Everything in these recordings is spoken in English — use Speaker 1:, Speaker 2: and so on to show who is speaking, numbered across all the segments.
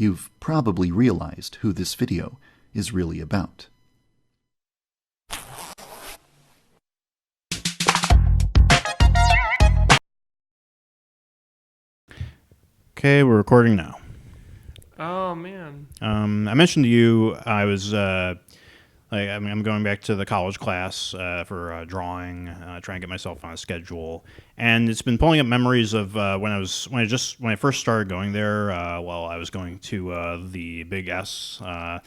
Speaker 1: you've probably realized who this video is really about.
Speaker 2: Okay, we're recording now.
Speaker 3: Oh, man.
Speaker 2: I mentioned to you I was I'm going back to the college class for drawing, trying to get myself on a schedule, and it's been pulling up memories of when I first started going there. While I was going to the Big S, the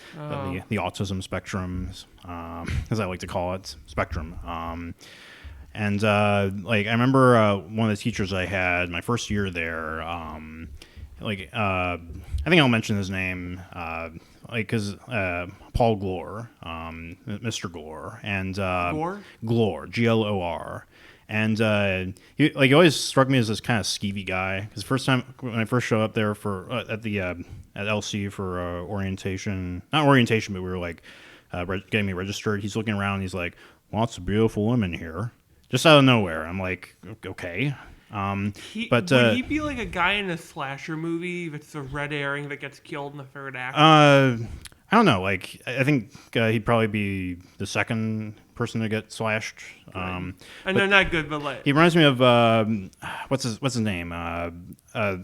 Speaker 2: autism spectrum, as I like to call it, spectrum. And I remember one of the teachers I had my first year there. I think I'll mention his name, because Paul Glore, Mr. Glore, and Glore, Glor, and he always struck me as this kind of skeevy guy. Because the first time when I first showed up there for at LC for orientation, not orientation, but we were getting me registered. He's looking around, and he's like, "Lots of beautiful women here," just out of nowhere. I'm like, okay.
Speaker 3: Would he be like a guy in a slasher movie that's the red herring that gets killed in the third act?
Speaker 2: I don't know. I think he'd probably be the second person to get slashed.
Speaker 3: I know, not good, but
Speaker 2: he reminds me of what's his name?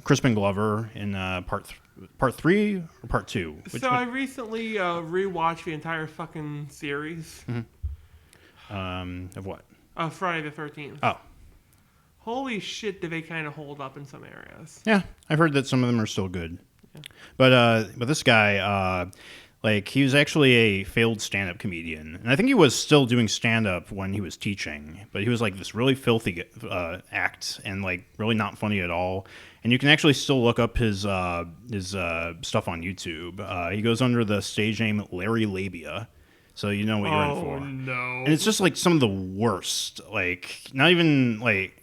Speaker 2: Crispin Glover in part 3 or part 2.
Speaker 3: I recently rewatched the entire fucking series.
Speaker 2: Mm-hmm. Of what?
Speaker 3: Friday the 13th.
Speaker 2: Oh.
Speaker 3: Holy shit, do they kind of hold up in some areas.
Speaker 2: Yeah, I've heard that some of them are still good.
Speaker 3: Yeah.
Speaker 2: But this guy, he was actually a failed stand-up comedian. And I think he was still doing stand-up when he was teaching. But he was like this really filthy act and really not funny at all. And you can actually still look up his stuff on YouTube. He goes under the stage name Larry Labia. So you know what you're in for.
Speaker 3: Oh, no.
Speaker 2: And it's just some of the worst. Not even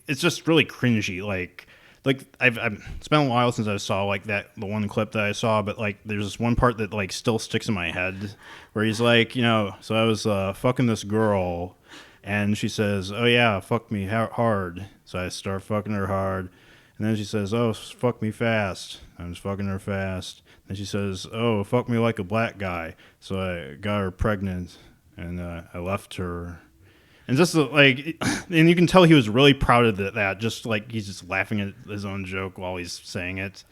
Speaker 2: it's just really cringy. It's been a while since I saw the one clip that I saw, but there's this one part that still sticks in my head where he's so I was fucking this girl, and she says, "Oh yeah, fuck me hard." So I start fucking her hard, and then she says, "Oh, fuck me fast." I was fucking her fast. Then she says, "Oh, fuck me like a black guy." So I got her pregnant, and I left her. And just and you can tell he was really proud of that. Just he's just laughing at his own joke while he's saying it,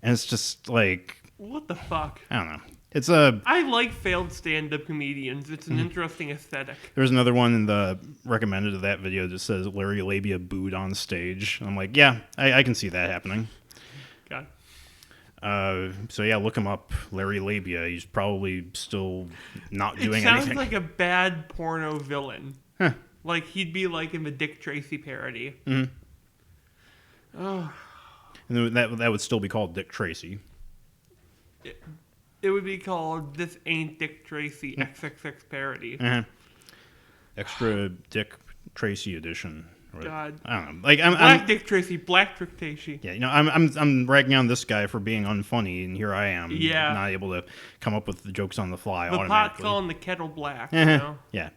Speaker 2: and it's just
Speaker 3: what the fuck?
Speaker 2: I don't know.
Speaker 3: I like failed stand-up comedians. It's an interesting aesthetic.
Speaker 2: There's another one in the recommended of that video that says Larry Labia booed on stage. I'm like, yeah, I can see that happening.
Speaker 3: God.
Speaker 2: So yeah, look him up, Larry Labia. He's probably still not doing anything.
Speaker 3: It sounds like a bad porno villain.
Speaker 2: Huh.
Speaker 3: He'd be in the Dick Tracy parody.
Speaker 2: Mm-hmm.
Speaker 3: Oh.
Speaker 2: And that would still be called Dick Tracy.
Speaker 3: It would be called This Ain't Dick Tracy XXX parody.
Speaker 2: Uh-huh. Extra Dick Tracy edition.
Speaker 3: God.
Speaker 2: I don't know.
Speaker 3: I'm Dick Tracy, Black Dick Tracy.
Speaker 2: Yeah, I'm ragging on this guy for being unfunny, and here I am, not able to come up with the jokes on the fly
Speaker 3: the
Speaker 2: automatically.
Speaker 3: pot calling the kettle black.
Speaker 2: Yeah.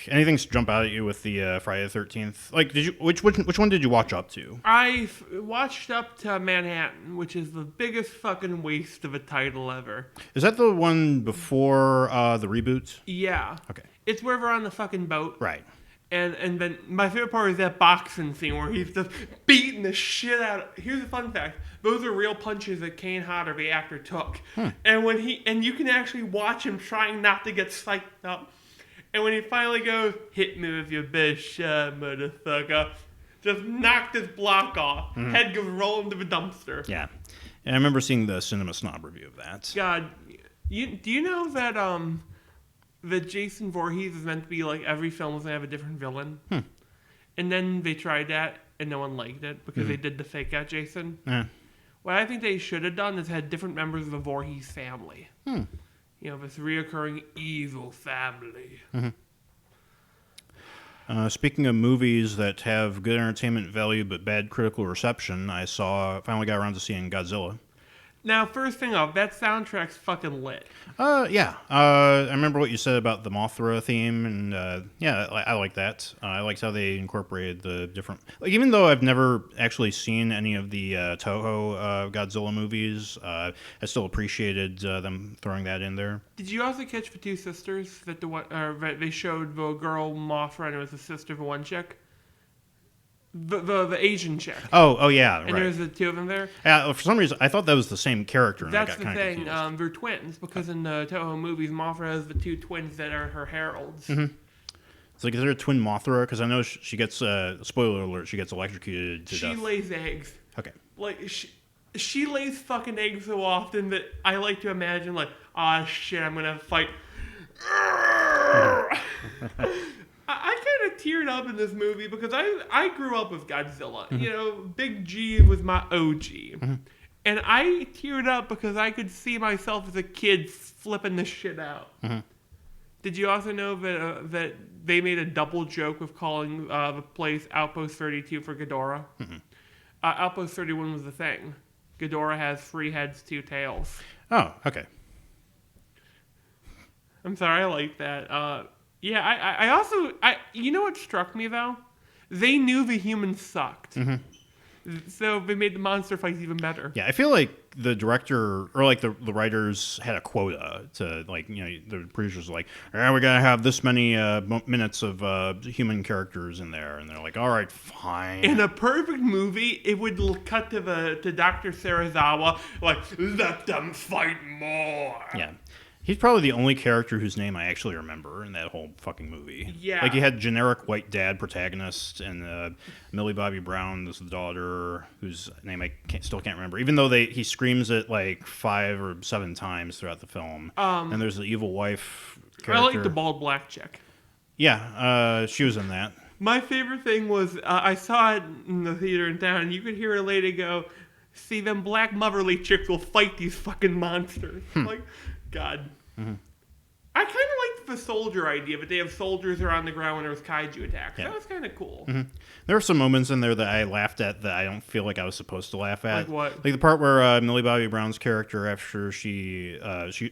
Speaker 2: Anything jump out at you with the Friday the 13th? Did you which one did you watch up to?
Speaker 3: I watched up to Manhattan, which is the biggest fucking waste of a title ever.
Speaker 2: Is that the one before the reboot?
Speaker 3: Yeah.
Speaker 2: Okay.
Speaker 3: It's where they're on the fucking boat.
Speaker 2: Right.
Speaker 3: And then my favorite part is that boxing scene where he's just beating the shit out. Here's a fun fact: those are real punches that Kane Hodder, the actor, took. And you can actually watch him trying not to get psyched up. And when he finally goes, "Hit me with your best shot, motherfucker," just knocked his block off. Mm-hmm. Head goes rolling to the dumpster.
Speaker 2: Yeah. And I remember seeing the Cinema Snob review of that.
Speaker 3: God, do you know that that Jason Voorhees is meant to be every film is going to have a different villain? And then they tried that, and no one liked it because they did the fake out Jason. What I think they should have done is had different members of the Voorhees family. This reoccurring evil family.
Speaker 2: Speaking of movies that have good entertainment value but bad critical reception, I finally got around to seeing Godzilla.
Speaker 3: Now, first thing off, that soundtrack's fucking lit.
Speaker 2: Yeah. I remember what you said about the Mothra theme, and yeah, I like that. I liked how they incorporated the different. Like, even though I've never actually seen any of the Toho Godzilla movies, I still appreciated them throwing that in there.
Speaker 3: Did you also catch the two sisters that they showed the girl Mothra and it was the sister of one chick? The Asian chick.
Speaker 2: Oh yeah,
Speaker 3: and
Speaker 2: right.
Speaker 3: there's the two of them there.
Speaker 2: Yeah, for some reason I thought that was the same character. And
Speaker 3: That's
Speaker 2: I got
Speaker 3: the
Speaker 2: kind
Speaker 3: thing.
Speaker 2: of confused.
Speaker 3: They're twins because in the Toho movies, Mothra has the two twins that are her heralds.
Speaker 2: Mm-hmm. It's like, is there a twin Mothra? Because I know she gets, spoiler alert, she gets electrocuted to death.
Speaker 3: She lays eggs.
Speaker 2: Okay.
Speaker 3: Like, she lays fucking eggs so often that I like to imagine, like, ah, shit, I'm gonna fight. I kind of teared up in this movie because I grew up with Godzilla.
Speaker 2: Mm-hmm.
Speaker 3: You know, Big G was my OG. Mm-hmm. And I teared up because I could see myself as a kid flipping this shit out.
Speaker 2: Mm-hmm.
Speaker 3: Did you also know that they made a double joke with calling the place Outpost 32 for Ghidorah?
Speaker 2: Mm-hmm.
Speaker 3: Outpost 31 was the thing. Ghidorah has 3 heads, 2 tails.
Speaker 2: Oh, okay.
Speaker 3: I'm sorry, I like that. Yeah, I also you know what struck me though? They knew the humans sucked. Mm-hmm. So they made the monster fights even better.
Speaker 2: Yeah, I feel like the director or like the writers had a quota to, like, you know, the producers were like, we gotta have this many minutes of human characters in there, and they're like, all right, fine.
Speaker 3: In a perfect movie, it would cut to Dr. Serizawa like, let them fight more.
Speaker 2: Yeah. He's probably the only character whose name I actually remember in that whole fucking movie.
Speaker 3: Yeah.
Speaker 2: Like, you had generic white dad protagonist, and Millie Bobby Brown is the daughter, whose name I still can't remember. Even though he screams it like 5 or 7 times throughout the film. And there's the evil wife character.
Speaker 3: I like the bald black chick.
Speaker 2: Yeah, she was in that.
Speaker 3: My favorite thing was I saw it in the theater in town, and you could hear a lady go, see, them black motherly chicks will fight these fucking monsters. Like, God. Mm-hmm. I kind of liked the soldier idea, but they have soldiers around the ground when there was kaiju attacks. Yeah. That was kind of cool.
Speaker 2: Mm-hmm. There were some moments in there that I laughed at that I don't feel like I was supposed to laugh at.
Speaker 3: Like what?
Speaker 2: Like the part where Millie Bobby Brown's character, after she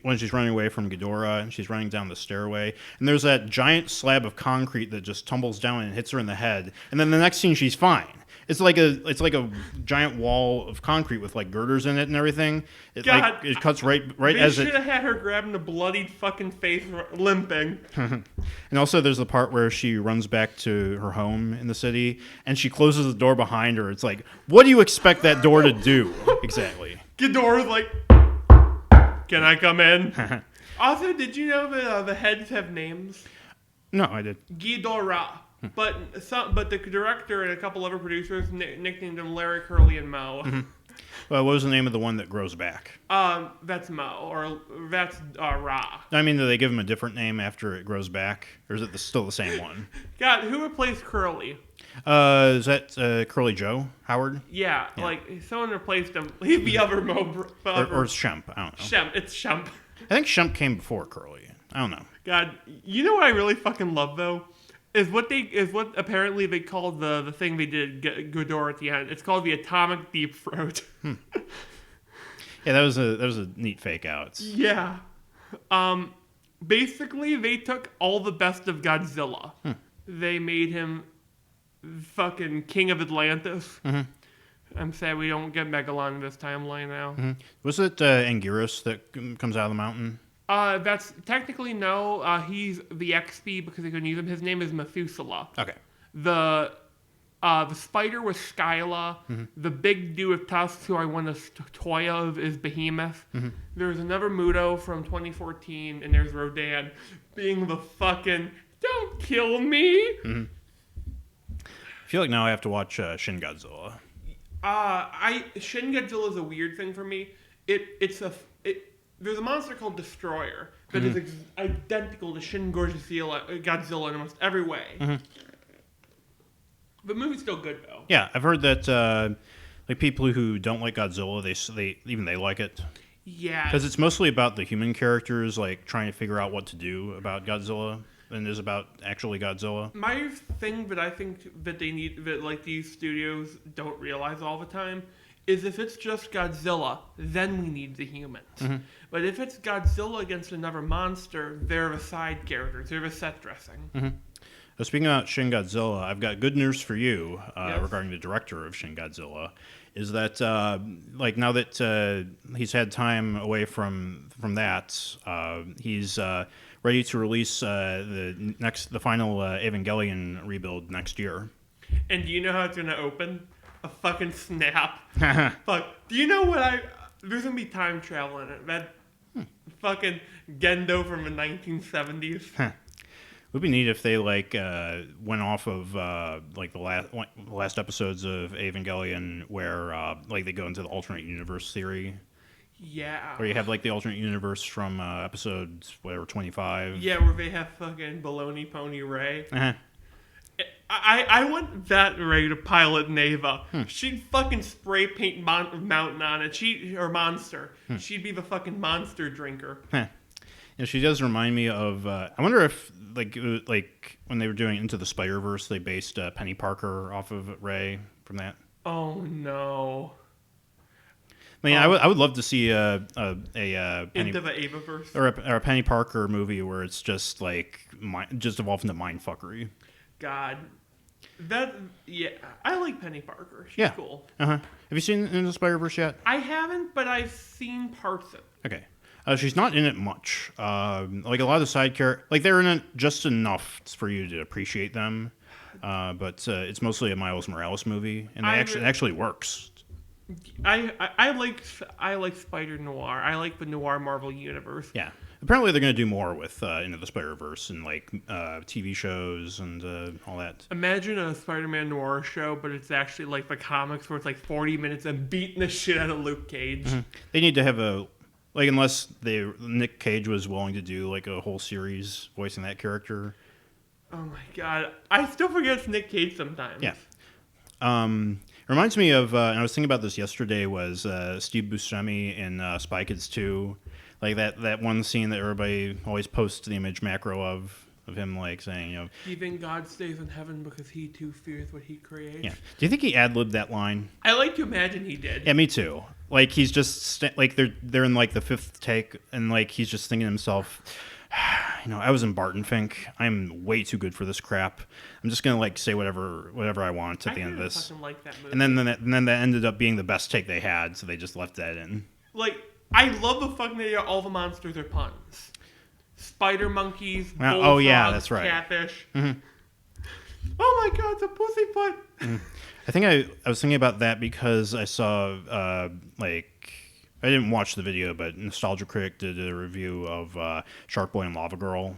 Speaker 2: when she's running away from Ghidorah and she's running down the stairway, and there's that giant slab of concrete that just tumbles down and hits her in the head, and then the next scene she's fine. It's like a giant wall of concrete with like girders in it and everything. It cuts right
Speaker 3: they
Speaker 2: as it.
Speaker 3: They should have had her grabbing the bloodied fucking face, limping.
Speaker 2: And also, there's the part where she runs back to her home in the city and she closes the door behind her. It's like, what do you expect that door to do exactly?
Speaker 3: Ghidorah's like, can I come in? Also, did you know that the heads have names?
Speaker 2: No, I did.
Speaker 3: Ghidorah. But the director and a couple other producers nicknamed them Larry, Curly, and Mo.
Speaker 2: Mm-hmm. What was the name of the one that grows back?
Speaker 3: That's Mo, or that's Ra.
Speaker 2: I mean, do they give him a different name after it grows back, or is it still the same one?
Speaker 3: God, who replaced Curly?
Speaker 2: Is that Curly Joe Howard?
Speaker 3: Yeah, like someone replaced him. He'd be other Mo.
Speaker 2: Or it's Shemp. I don't know.
Speaker 3: It's Shemp.
Speaker 2: I think Shemp came before Curly. I don't know.
Speaker 3: God, you know what I really fucking love though? Is what apparently they called the thing they did Ghidorah at the end. It's called the atomic deep throat.
Speaker 2: Yeah, that was a neat fake out.
Speaker 3: Yeah. Basically they took all the best of Godzilla. They made him fucking king of Atlantis. Mm-hmm. I'm sad we don't get Megalon in this timeline now.
Speaker 2: Mm-hmm. Was it Anguirus that comes out of the mountain?
Speaker 3: That's technically no. He's the XP because they couldn't use him. His name is Methuselah.
Speaker 2: Okay.
Speaker 3: The spider was Skyla. Mm-hmm. The big dude with tusks who I want a toy of is Behemoth. Mm-hmm. There's another Muto from 2014, and there's Rodan being the fucking don't kill me.
Speaker 2: Mm-hmm. I feel like now I have to watch Shin Godzilla.
Speaker 3: Shin Godzilla is a weird thing for me. There's a monster called Destroyer that is identical to Shin Godzilla in almost every way. Mm-hmm. The movie's still good though.
Speaker 2: Yeah, I've heard that like people who don't like Godzilla, they like it.
Speaker 3: Yeah,
Speaker 2: because it's mostly about the human characters like trying to figure out what to do about Godzilla, than it is about actually Godzilla.
Speaker 3: My thing that I think that they need that like these studios don't realize all the time is if it's just Godzilla, then we need the humans.
Speaker 2: Mm-hmm.
Speaker 3: But if it's Godzilla against another monster, they're the side characters. They're the set dressing.
Speaker 2: Mm-hmm. Speaking about Shin Godzilla, I've got good news for you
Speaker 3: Yes.
Speaker 2: regarding the director of Shin Godzilla. Is that like now that he's had time away from that, he's ready to release the final Evangelion rebuild next year.
Speaker 3: And do you know how it's gonna open? A fucking snap. Fuck. Do you know what there's gonna be time travel in it. That fucking Gendo from the 1970s.
Speaker 2: It would be neat if they like went off of like the last episodes of Evangelion where like they go into the alternate universe theory.
Speaker 3: Yeah.
Speaker 2: Where you have like the alternate universe from episode whatever 25.
Speaker 3: Yeah, where they have fucking Baloney Pony Ray.
Speaker 2: Uh-huh.
Speaker 3: I want that Ray to pilot Neva. She'd fucking spray paint Mountain on it. Or Monster. She'd be the fucking monster drinker.
Speaker 2: Huh. Yeah, she does remind me of. I wonder if like when they were doing Into the Spider-Verse, they based Penny Parker off of Ray from that.
Speaker 3: Oh no!
Speaker 2: I mean, I would love to see a Penny,
Speaker 3: Into the Avaverse
Speaker 2: or a Penny Parker movie where it's just like just evolved into mindfuckery.
Speaker 3: God, I like Penny Parker. She's cool.
Speaker 2: Have you seen Into the Spider-Verse yet?
Speaker 3: I haven't, but I've seen parts of it.
Speaker 2: Okay. She's not in it much. Like a lot of the side characters, like they're in it just enough for you to appreciate them. But it's mostly a Miles Morales movie, and it actually works.
Speaker 3: I like Spider Noir. I like the Noir Marvel universe.
Speaker 2: Yeah. Apparently, they're going to do more with Into the Spider-Verse and like TV shows and all that.
Speaker 3: Imagine a Spider-Man Noir show, but it's actually like the comics where it's like 40 minutes of beating the shit out of Luke Cage.
Speaker 2: Mm-hmm. They need to have unless Nick Cage was willing to do like a whole series voicing that character.
Speaker 3: Oh my god, I still forget it's Nick Cage sometimes.
Speaker 2: Yeah. Reminds me of, and I was thinking about this yesterday, was Steve Buscemi in Spy Kids 2. Like that one scene that everybody always posts the image macro of him like saying, you know,
Speaker 3: do you think God stays in heaven because he too fears what he creates?
Speaker 2: Yeah. Do you think he ad-libbed that line?
Speaker 3: I like to imagine he did.
Speaker 2: Yeah, me too. Like he's just like they're in like the fifth take, and like he's just thinking to himself, you know, I was in Barton Fink. I'm way too good for this crap. I'm just gonna like say whatever I want at the end of this.
Speaker 3: Fucking like that movie.
Speaker 2: And then that ended up being the best take they had, so they just left that in.
Speaker 3: Like, I love the fucking idea all the monsters are puns. Spider monkeys, bullfrogs,
Speaker 2: that's right.
Speaker 3: Catfish.
Speaker 2: Mm-hmm.
Speaker 3: Oh my god, it's a pussyfoot.
Speaker 2: Mm-hmm. I think I was thinking about that because I saw like I didn't watch the video, but Nostalgia Critic did a review of Shark Boy and Lava Girl,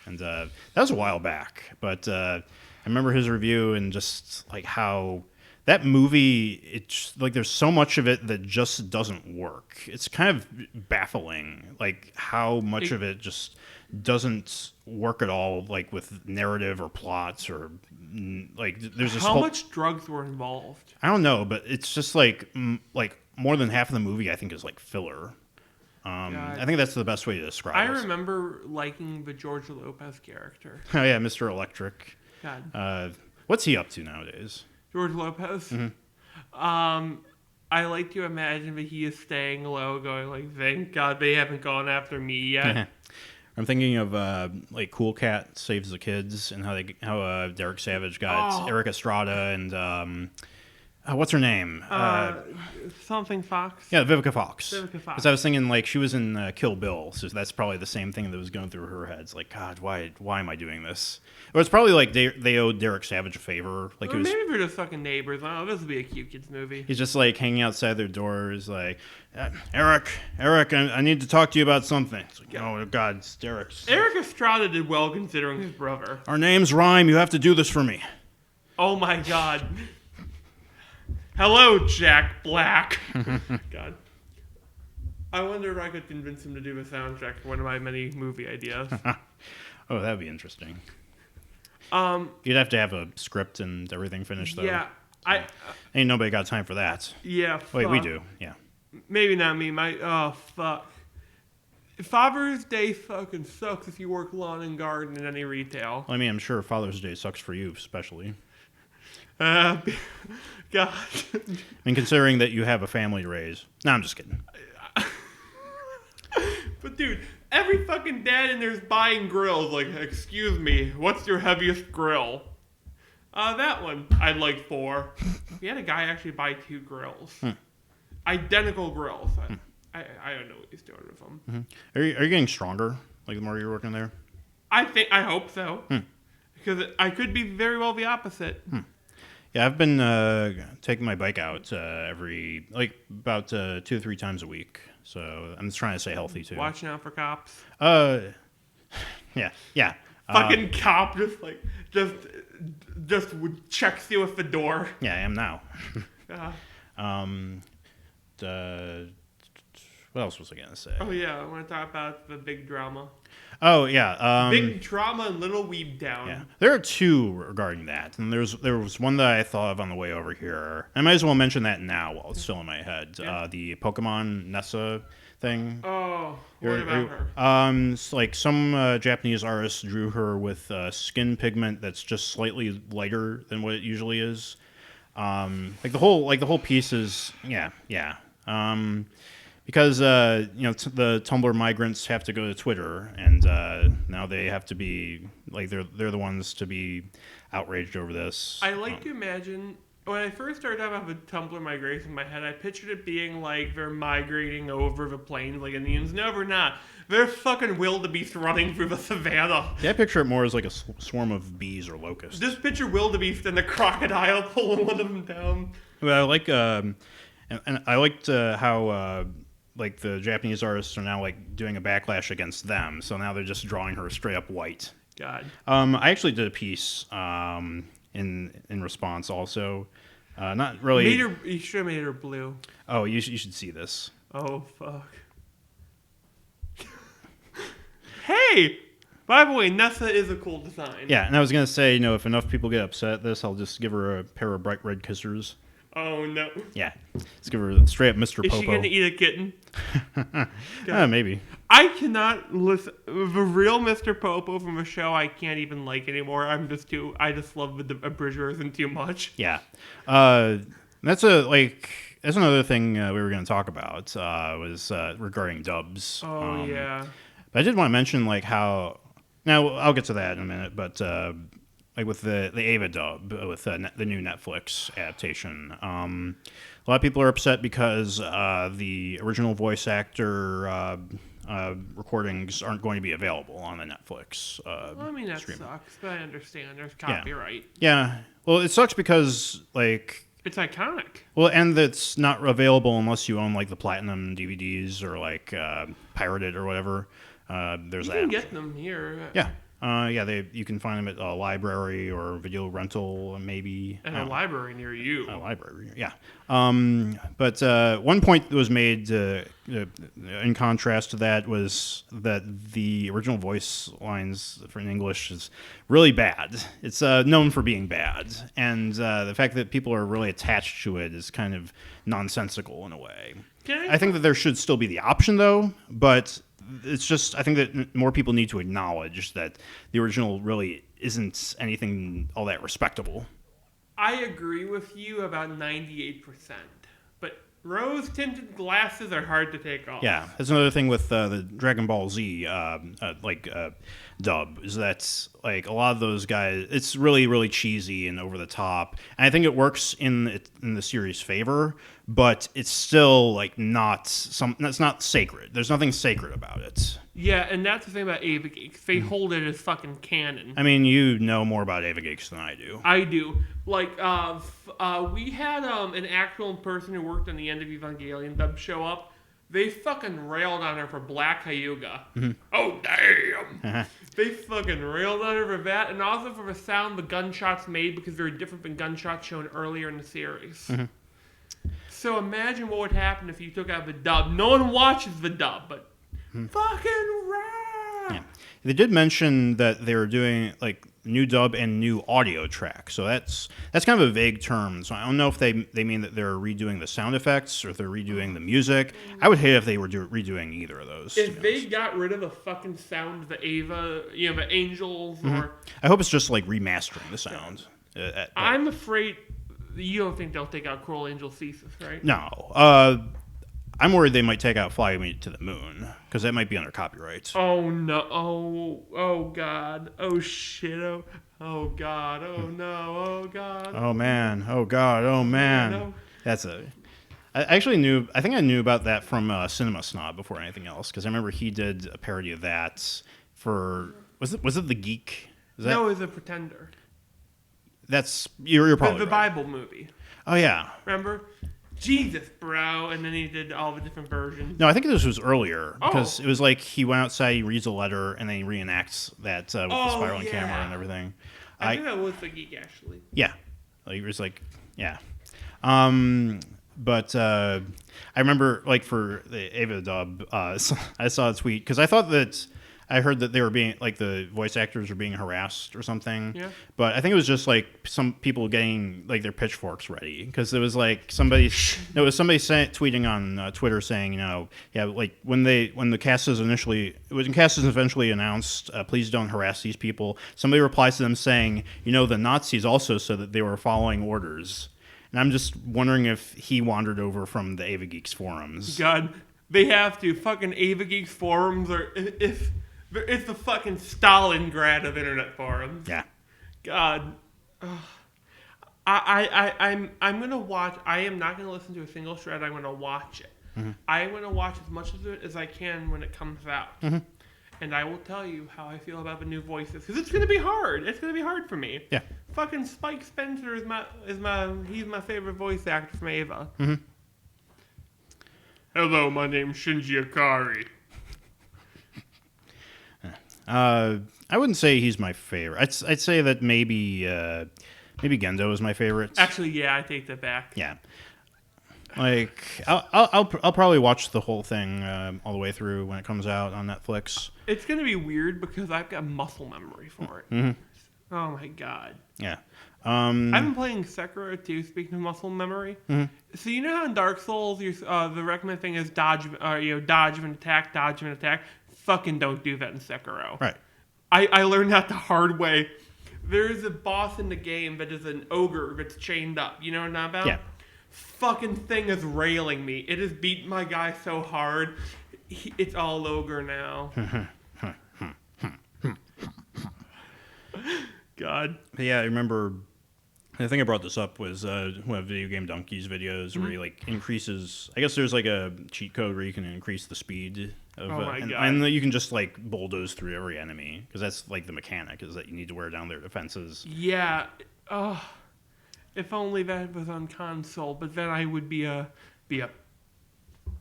Speaker 2: and that was a while back. But I remember his review and just like how that movie, it's like there's so much of it that just doesn't work. It's kind of baffling, like how much of it just doesn't work at all, like with narrative or plots or like there's this
Speaker 3: how much drugs were involved.
Speaker 2: I don't know, but it's just like more than half of the movie I think is like filler. I think that's the best way to describe it.
Speaker 3: I remember liking the George Lopez character.
Speaker 2: Oh yeah, Mr. Electric.
Speaker 3: God.
Speaker 2: What's he up to nowadays?
Speaker 3: George Lopez?
Speaker 2: Mm-hmm.
Speaker 3: I like to imagine that he is staying low, going like, thank God they haven't gone after me yet.
Speaker 2: I'm thinking of like Cool Cat Saves the Kids and how Derek Savage got Eric Estrada and what's her name?
Speaker 3: Something Fox.
Speaker 2: Yeah, Vivica Fox.
Speaker 3: Vivica Fox.
Speaker 2: Because I was thinking like she was in Kill Bill, so that's probably the same thing that was going through her head. It's like, God, why am I doing this? Or it's probably like they owed Derek Savage a favor. Like
Speaker 3: Maybe they're just fucking neighbors. Oh, this will be a cute kids movie.
Speaker 2: He's just like hanging outside their doors, like, Eric, I need to talk to you about something. It's like, oh God, it's Derek.
Speaker 3: Eric Estrada did well considering his brother.
Speaker 2: Our names rhyme. You have to do this for me.
Speaker 3: Oh my God. Hello, Jack Black. God. I wonder if I could convince him to do the soundtrack for one of my many movie ideas.
Speaker 2: Oh, that'd be interesting. You'd have to have a script and everything finished, though.
Speaker 3: Yeah,
Speaker 2: ain't nobody got time for that.
Speaker 3: Yeah.
Speaker 2: Wait, we do. Yeah.
Speaker 3: Maybe not me. Oh fuck. Father's Day fucking sucks if you work lawn and garden in any retail.
Speaker 2: Well, I mean, I'm sure Father's Day sucks for you, especially.
Speaker 3: God.
Speaker 2: I mean, considering that you have a family to raise. No, I'm just kidding.
Speaker 3: But dude, every fucking dad in there's buying grills. Like, excuse me, what's your heaviest grill? That one. I'd like 4. We had a guy actually buy 2 grills. Identical grills. I don't know what he's doing with them.
Speaker 2: Are you getting stronger? Like the more you're working there?
Speaker 3: I hope so. Because I could be very well the opposite.
Speaker 2: Yeah, I've been taking my bike out about 2 or 3 times a week. So I'm just trying to stay healthy too.
Speaker 3: Watching out for cops.
Speaker 2: Yeah.
Speaker 3: Fucking cop just checks you at the door.
Speaker 2: Yeah, I am now. What else was I gonna say?
Speaker 3: Oh yeah, I want to talk about the big drama.
Speaker 2: Oh yeah,
Speaker 3: big drama and Little Weeb Down.
Speaker 2: Yeah, there are 2 regarding that, and there was one that I thought of on the way over here. I might as well mention that now while it's still in my head.
Speaker 3: Yeah.
Speaker 2: The Pokemon Nessa thing.
Speaker 3: Oh, what about her?
Speaker 2: It's like some Japanese artist drew her with skin pigment that's just slightly lighter than what it usually is. Like the whole piece is yeah. Because the Tumblr migrants have to go to Twitter, and now they have to be like they're the ones to be outraged over this.
Speaker 3: I like to imagine when I first started talking about the Tumblr migration in my head, I pictured it being like they're migrating over the plains like Indians. No, we're not. They're fucking wildebeest running through the savannah.
Speaker 2: Yeah, I picture it more as like a swarm of bees or locusts.
Speaker 3: Just picture wildebeest and the crocodile pulling one of them down.
Speaker 2: Well, I like and I liked how. Like the Japanese artists are now like doing a backlash against them, so now they're just drawing her straight up white.
Speaker 3: God.
Speaker 2: I actually did a piece in response also. Not really.
Speaker 3: You should have made her blue.
Speaker 2: Oh, you should see this.
Speaker 3: Oh fuck. Hey. By the way, Nessa is a cool design.
Speaker 2: Yeah, and I was gonna say, if enough people get upset at this, I'll just give her a pair of bright red kissers.
Speaker 3: Oh no.
Speaker 2: Yeah, let's give her straight up Mr. Popo.
Speaker 3: Is she gonna eat a kitten?
Speaker 2: Maybe.
Speaker 3: I cannot listen. The real Mr. Popo from a show I can't even like anymore. I just love the abridgers too much.
Speaker 2: Yeah. That's another thing we were going to talk about was regarding dubs.
Speaker 3: Oh, yeah.
Speaker 2: But I did want to mention how. Now I'll get to that in a minute, but with the Ava dub with the new Netflix adaptation, a lot of people are upset because the original voice actor recordings aren't going to be available on the Netflix.
Speaker 3: That sucks, but I understand. There's copyright.
Speaker 2: Yeah. Well, it sucks because
Speaker 3: it's iconic.
Speaker 2: Well, and it's not available unless you own the platinum DVDs or pirated or whatever. There's that.
Speaker 3: You can get them here.
Speaker 2: Yeah. You can find them at a library or video rental, maybe.
Speaker 3: And a library near you.
Speaker 2: A library, yeah. But one point that was made in contrast to that was that the original voice lines for in English is really bad. It's known for being bad. And the fact that people are really attached to it is kind of nonsensical in a way. I think that there should still be the option, though, but it's just, I think that more people need to acknowledge that the original really isn't anything all that respectable.
Speaker 3: I agree with you about 98%, but rose-tinted glasses are hard to take off.
Speaker 2: Yeah, that's another thing with the Dragon Ball Z dub, is that a lot of those guys, it's really, really cheesy and over the top, and I think it works in the series' favor, but it's still that's not sacred. There's nothing sacred about it.
Speaker 3: Yeah, and that's the thing about Ava Geeks. They hold it as fucking canon.
Speaker 2: I mean, you know more about Ava Geeks than I do.
Speaker 3: I do. We had an actual person who worked on the End of Evangelion dub show up. They fucking railed on her for Black Hyuga. Mm-hmm. Oh, damn! Uh-huh. They fucking railed on her for that, and also for the sound the gunshots made, because they're different than gunshots shown earlier in the series. Mm-hmm. So imagine what would happen if you took out the dub. No one watches the dub, but fucking rad!
Speaker 2: Yeah. They did mention that they were doing new dub and new audio track, so that's kind of a vague term. So I don't know if they mean that they're redoing the sound effects or if they're redoing the music. I would hate if they were redoing either of those.
Speaker 3: If they got rid of the fucking sound of the Ava, the Angels, or
Speaker 2: I hope it's just remastering the sound.
Speaker 3: I'm afraid you don't think they'll take out Cruel Angel Thesis, right?
Speaker 2: No. I'm worried they might take out Fly Me to the Moon, because that might be under copyright.
Speaker 3: Oh, no. Oh, God. Oh, shit. Oh, God. Oh, no. Oh, God.
Speaker 2: Oh, man. Oh, God. Oh, man.
Speaker 3: No.
Speaker 2: I think I knew about that from Cinema Snob before anything else, because I remember he did a parody of that for, was it The Geek?
Speaker 3: No, it was a Pretender.
Speaker 2: You're probably
Speaker 3: The
Speaker 2: right.
Speaker 3: Bible movie.
Speaker 2: Oh, yeah.
Speaker 3: Remember? Jesus, bro. And then he did all the different versions.
Speaker 2: No, I think this was earlier, because
Speaker 3: Oh.
Speaker 2: it was like he went outside, he reads a letter, and then he reenacts that with the spiraling
Speaker 3: yeah.
Speaker 2: camera and everything.
Speaker 3: I think that was The Geek, actually.
Speaker 2: Yeah. Like, it was like, yeah. But I remember, like, for the Ava dub, I saw a tweet, because I heard that they were being, like, the voice actors were being harassed or something.
Speaker 3: Yeah.
Speaker 2: But I think it was just, like, some people getting, like, their pitchforks ready. Because it was, like, tweeting on Twitter saying, like, when the cast is eventually announced, please don't harass these people. Somebody replies to them saying, the Nazis also said that they were following orders. And I'm just wondering if he wandered over from the Ava Geeks forums.
Speaker 3: God, they have to. Fucking Ava Geeks forums it's the fucking Stalingrad of internet forums.
Speaker 2: Yeah.
Speaker 3: God. I'm gonna watch. I am not gonna listen to a single shred. I'm gonna watch it.
Speaker 2: Mm-hmm.
Speaker 3: I'm gonna watch as much of it as I can when it comes out.
Speaker 2: Mm-hmm.
Speaker 3: And I will tell you how I feel about the new voices, because it's gonna be hard. It's gonna be hard for me.
Speaker 2: Yeah.
Speaker 3: Fucking Spike Spencer he's my favorite voice actor from Ava.
Speaker 2: Mm-hmm.
Speaker 3: Hello, my name's Shinji Ikari.
Speaker 2: I wouldn't say he's my favorite. I'd say that maybe Gendo is my favorite.
Speaker 3: Actually, yeah, I take that back.
Speaker 2: Yeah. Like I'll probably watch the whole thing all the way through when it comes out on Netflix.
Speaker 3: It's gonna be weird because I've got muscle memory for it.
Speaker 2: Mm-hmm.
Speaker 3: Oh my god.
Speaker 2: Yeah.
Speaker 3: I've been playing Sekiro too. Speaking of muscle memory, so you know how in Dark Souls, the recommended thing is dodge and attack. Fucking don't do that in Sekiro.
Speaker 2: Right.
Speaker 3: I learned that the hard way. There's a boss in the game that is an ogre that's chained up. You know what I'm talking about?
Speaker 2: Yeah.
Speaker 3: Fucking thing is railing me. It has beaten my guy so hard. It's all ogre now. God.
Speaker 2: Yeah, I remember. The thing I brought this up was one of Video Game Donkey's videos where he like increases. I guess there's like a cheat code where you can increase the speed of, and you can just like bulldoze through every enemy, because that's like the mechanic, is that you need to wear down their defenses.
Speaker 3: Yeah. If only that was on console, but then I would be a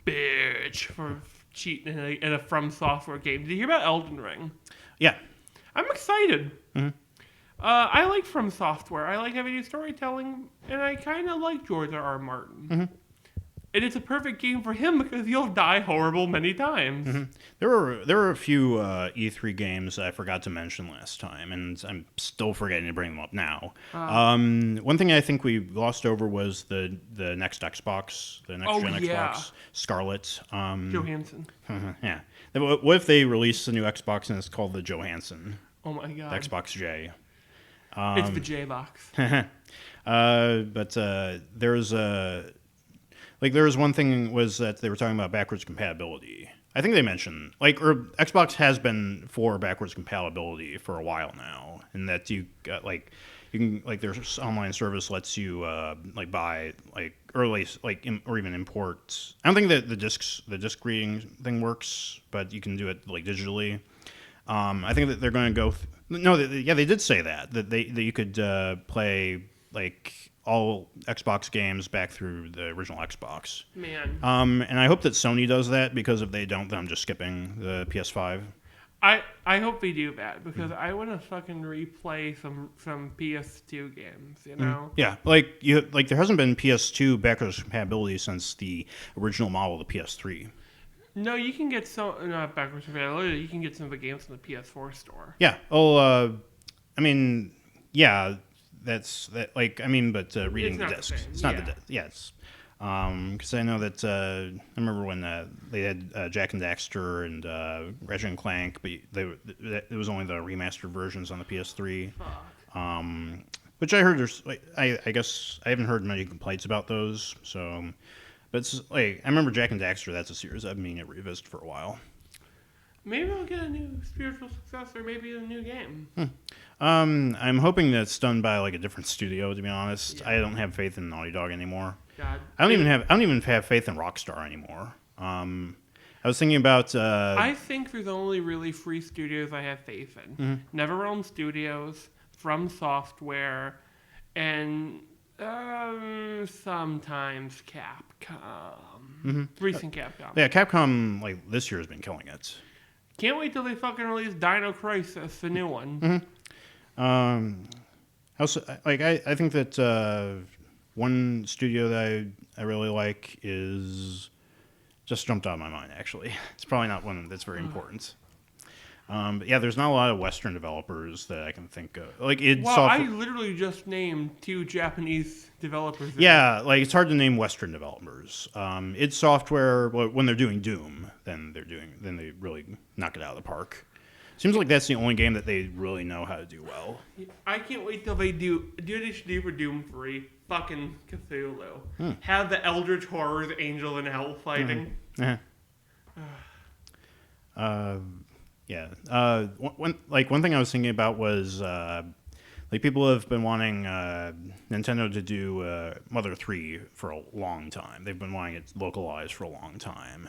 Speaker 3: bitch for cheating in a From Software game. Did you hear about Elden Ring?
Speaker 2: Yeah.
Speaker 3: I'm excited.
Speaker 2: Mm-hmm.
Speaker 3: I like From Software. I like heavy storytelling, and I kind of like George R.R. Martin.
Speaker 2: Mm-hmm.
Speaker 3: And it's a perfect game for him because he'll die horrible many times.
Speaker 2: Mm-hmm. There were a few E3 games I forgot to mention last time, and I'm still forgetting to bring them up now. One thing I think we glossed over was the next Xbox, the next gen Xbox, Scarlet.
Speaker 3: Johansson.
Speaker 2: Yeah. What if they release a new Xbox and it's called the Johansson?
Speaker 3: Oh my god.
Speaker 2: The Xbox J.
Speaker 3: It's the J box.
Speaker 2: But there was one thing was that they were talking about backwards compatibility. I think they mentioned Xbox has been for backwards compatibility for a while now, and that you can their online service lets you buy or even import. I don't think that the disc reading thing works, but you can do it digitally. I think that they're going to go. They did say that you could play all Xbox games back through the original Xbox.
Speaker 3: Man.
Speaker 2: And I hope that Sony does that, because if they don't, then I'm just skipping the PS5.
Speaker 3: I hope they do that, because I want to fucking replay some PS2 games, you know?
Speaker 2: Yeah, there hasn't been PS2 backwards compatibility since the original model of the PS3.
Speaker 3: No, you can get not backwards compatibility. You can get some of the games from the PS4 store.
Speaker 2: Yeah. Oh, I mean, yeah. That's that. But reading the disc, it's not the disc. Yes, because I know that I remember when they had Jack and Daxter and Ratchet and Clank, but it was only the remastered versions on the PS3. Which I heard there's like I guess I haven't heard many complaints about those. So, but it's like I remember Jack and Daxter. That's a series I've been meaning to revisit for a while.
Speaker 3: Maybe I'll get a new spiritual successor, maybe a new game.
Speaker 2: I'm hoping that it's done by like a different studio. To be honest,
Speaker 3: Yeah.
Speaker 2: I don't have faith in Naughty Dog anymore.
Speaker 3: God.
Speaker 2: I don't even have faith in Rockstar anymore. I was thinking about.
Speaker 3: I think there's only really 3 studios I have faith in. NetherRealm Studios, From Software, and sometimes Capcom. Recent Capcom.
Speaker 2: Yeah, Capcom like this year has been killing it.
Speaker 3: Can't wait till they fucking release Dino Crisis, the new one.
Speaker 2: Also, I think that one studio that I really like is just jumped out of my mind. Actually, it's probably not one that's very important. But yeah, there's not a lot of Western developers that I can think of. Like
Speaker 3: I literally just named 2 Japanese developers.
Speaker 2: Yeah, like it's hard to name Western developers. id Software, when they're doing Doom, then they really knock it out of the park. Seems like that's the only game that they really know how to do well.
Speaker 3: I can't wait till they do what they should do for Doom 3. Fucking Cthulhu. Have the Eldritch Horrors, Angel and Hell fighting.
Speaker 2: Yeah. One thing I was thinking about was like people have been wanting Nintendo to do Mother 3 for a long time. They've been wanting it localized for a long time.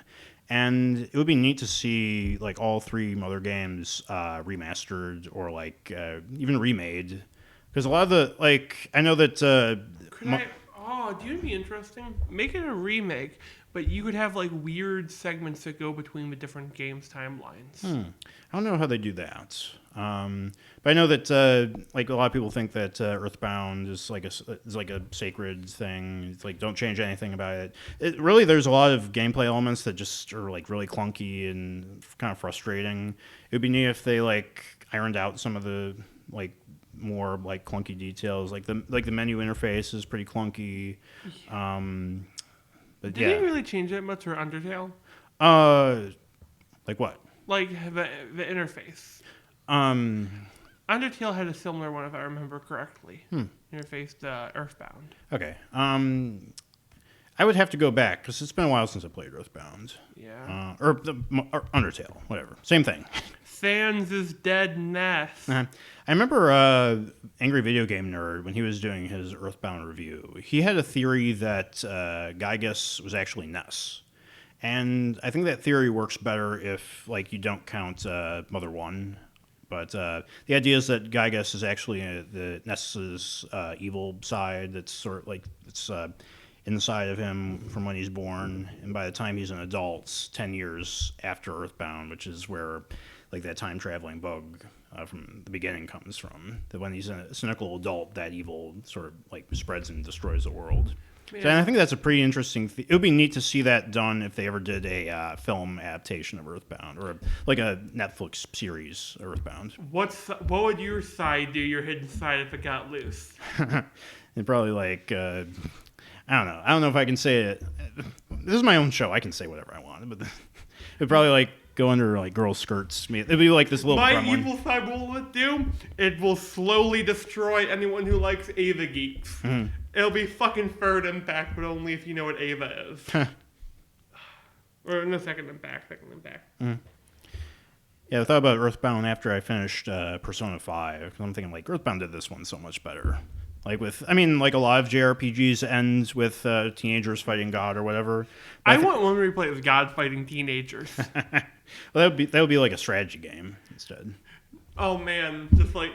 Speaker 2: And it would be neat to see like all 3 Mother games remastered or like even remade. Because a lot of the I know that
Speaker 3: do you would be interesting? Make it a remake, but you could have like weird segments that go between the different games' timelines.
Speaker 2: I don't know how they do that. But I know that like a lot of people think that Earthbound is like a sacred thing. It's like don't change anything about it. Really, there's a lot of gameplay elements that just are like really clunky and kind of frustrating. It would be neat if they like ironed out some of the like more like clunky details. Like the menu interface is pretty clunky. But
Speaker 3: Did they really change that much for Undertale?
Speaker 2: Like what?
Speaker 3: Like the interface. Undertale had a similar one, if I remember correctly. Interface to Earthbound.
Speaker 2: Okay. I would have to go back because it's been a while since I played Earthbound.
Speaker 3: Yeah.
Speaker 2: Or Undertale, whatever. Same thing.
Speaker 3: Sans' dead nest.
Speaker 2: I remember Angry Video Game Nerd, when he was doing his Earthbound review, he had a theory that Gygas was actually Ness. And I think that theory works better if like you don't count Mother 1. But the idea is that Gygas is actually the Ness's evil side that's sort of like it's inside of him from when he's born. And by the time he's an adult, 10 years after Earthbound, which is where like that time traveling bug from the beginning comes from. That when he's a cynical adult, that evil sort of like spreads and destroys the world. Yeah. So, and I think that's a pretty interesting. It would be neat to see that done if they ever did a film adaptation of Earthbound or like a Netflix series Earthbound.
Speaker 3: What would your side do? Your hidden side if it got loose?
Speaker 2: It'd probably like I don't know. I don't know if I can say it. This is my own show. I can say whatever I want, but it'd probably like go under like girl skirts. It'd be like this little.
Speaker 3: My
Speaker 2: gremlin.
Speaker 3: evil side, what will it do? It will slowly destroy anyone who likes Ava geeks. Mm-hmm. It'll be fucking third impact, but only if you know what Ava is. Or no, second impact.
Speaker 2: Mm-hmm. Yeah, I thought about Earthbound after I finished Persona 5. I'm thinking like Earthbound did this one so much better. Like like a lot of JRPGs end with teenagers fighting God or whatever.
Speaker 3: I want one where we play as God fighting teenagers.
Speaker 2: Well, that would be like a strategy game instead.
Speaker 3: Oh man, just like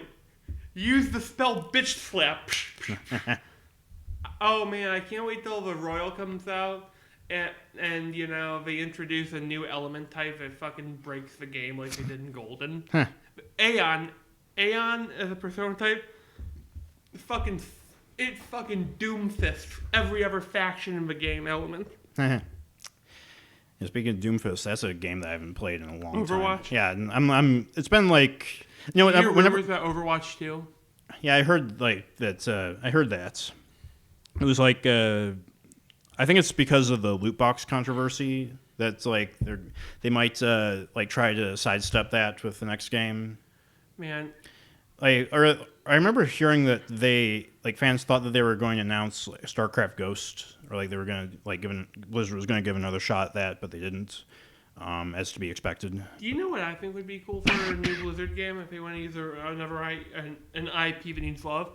Speaker 3: use the spell bitch slap. Oh man, I can't wait till the Royal comes out and you know they introduce a new element type that fucking breaks the game like they did in Golden. Aeon as a Persona type. It fucking doomfists every other faction in the game element.
Speaker 2: Speaking of Doomfist, that's a game that I haven't played in a long time.
Speaker 3: Overwatch?
Speaker 2: Yeah, I'm. It's been like
Speaker 3: you know whenever that Overwatch 2.
Speaker 2: Yeah, I heard like that. I heard that. It was like I think it's because of the loot box controversy that's like they might like try to sidestep that with the next game.
Speaker 3: Man.
Speaker 2: Like I remember hearing that fans thought that they were going to announce StarCraft Ghost, or they were going to Blizzard was going to give another shot at that, but they didn't, as to be expected.
Speaker 3: Do you know what I think would be cool for a new Blizzard game if they want to use an IP that needs love?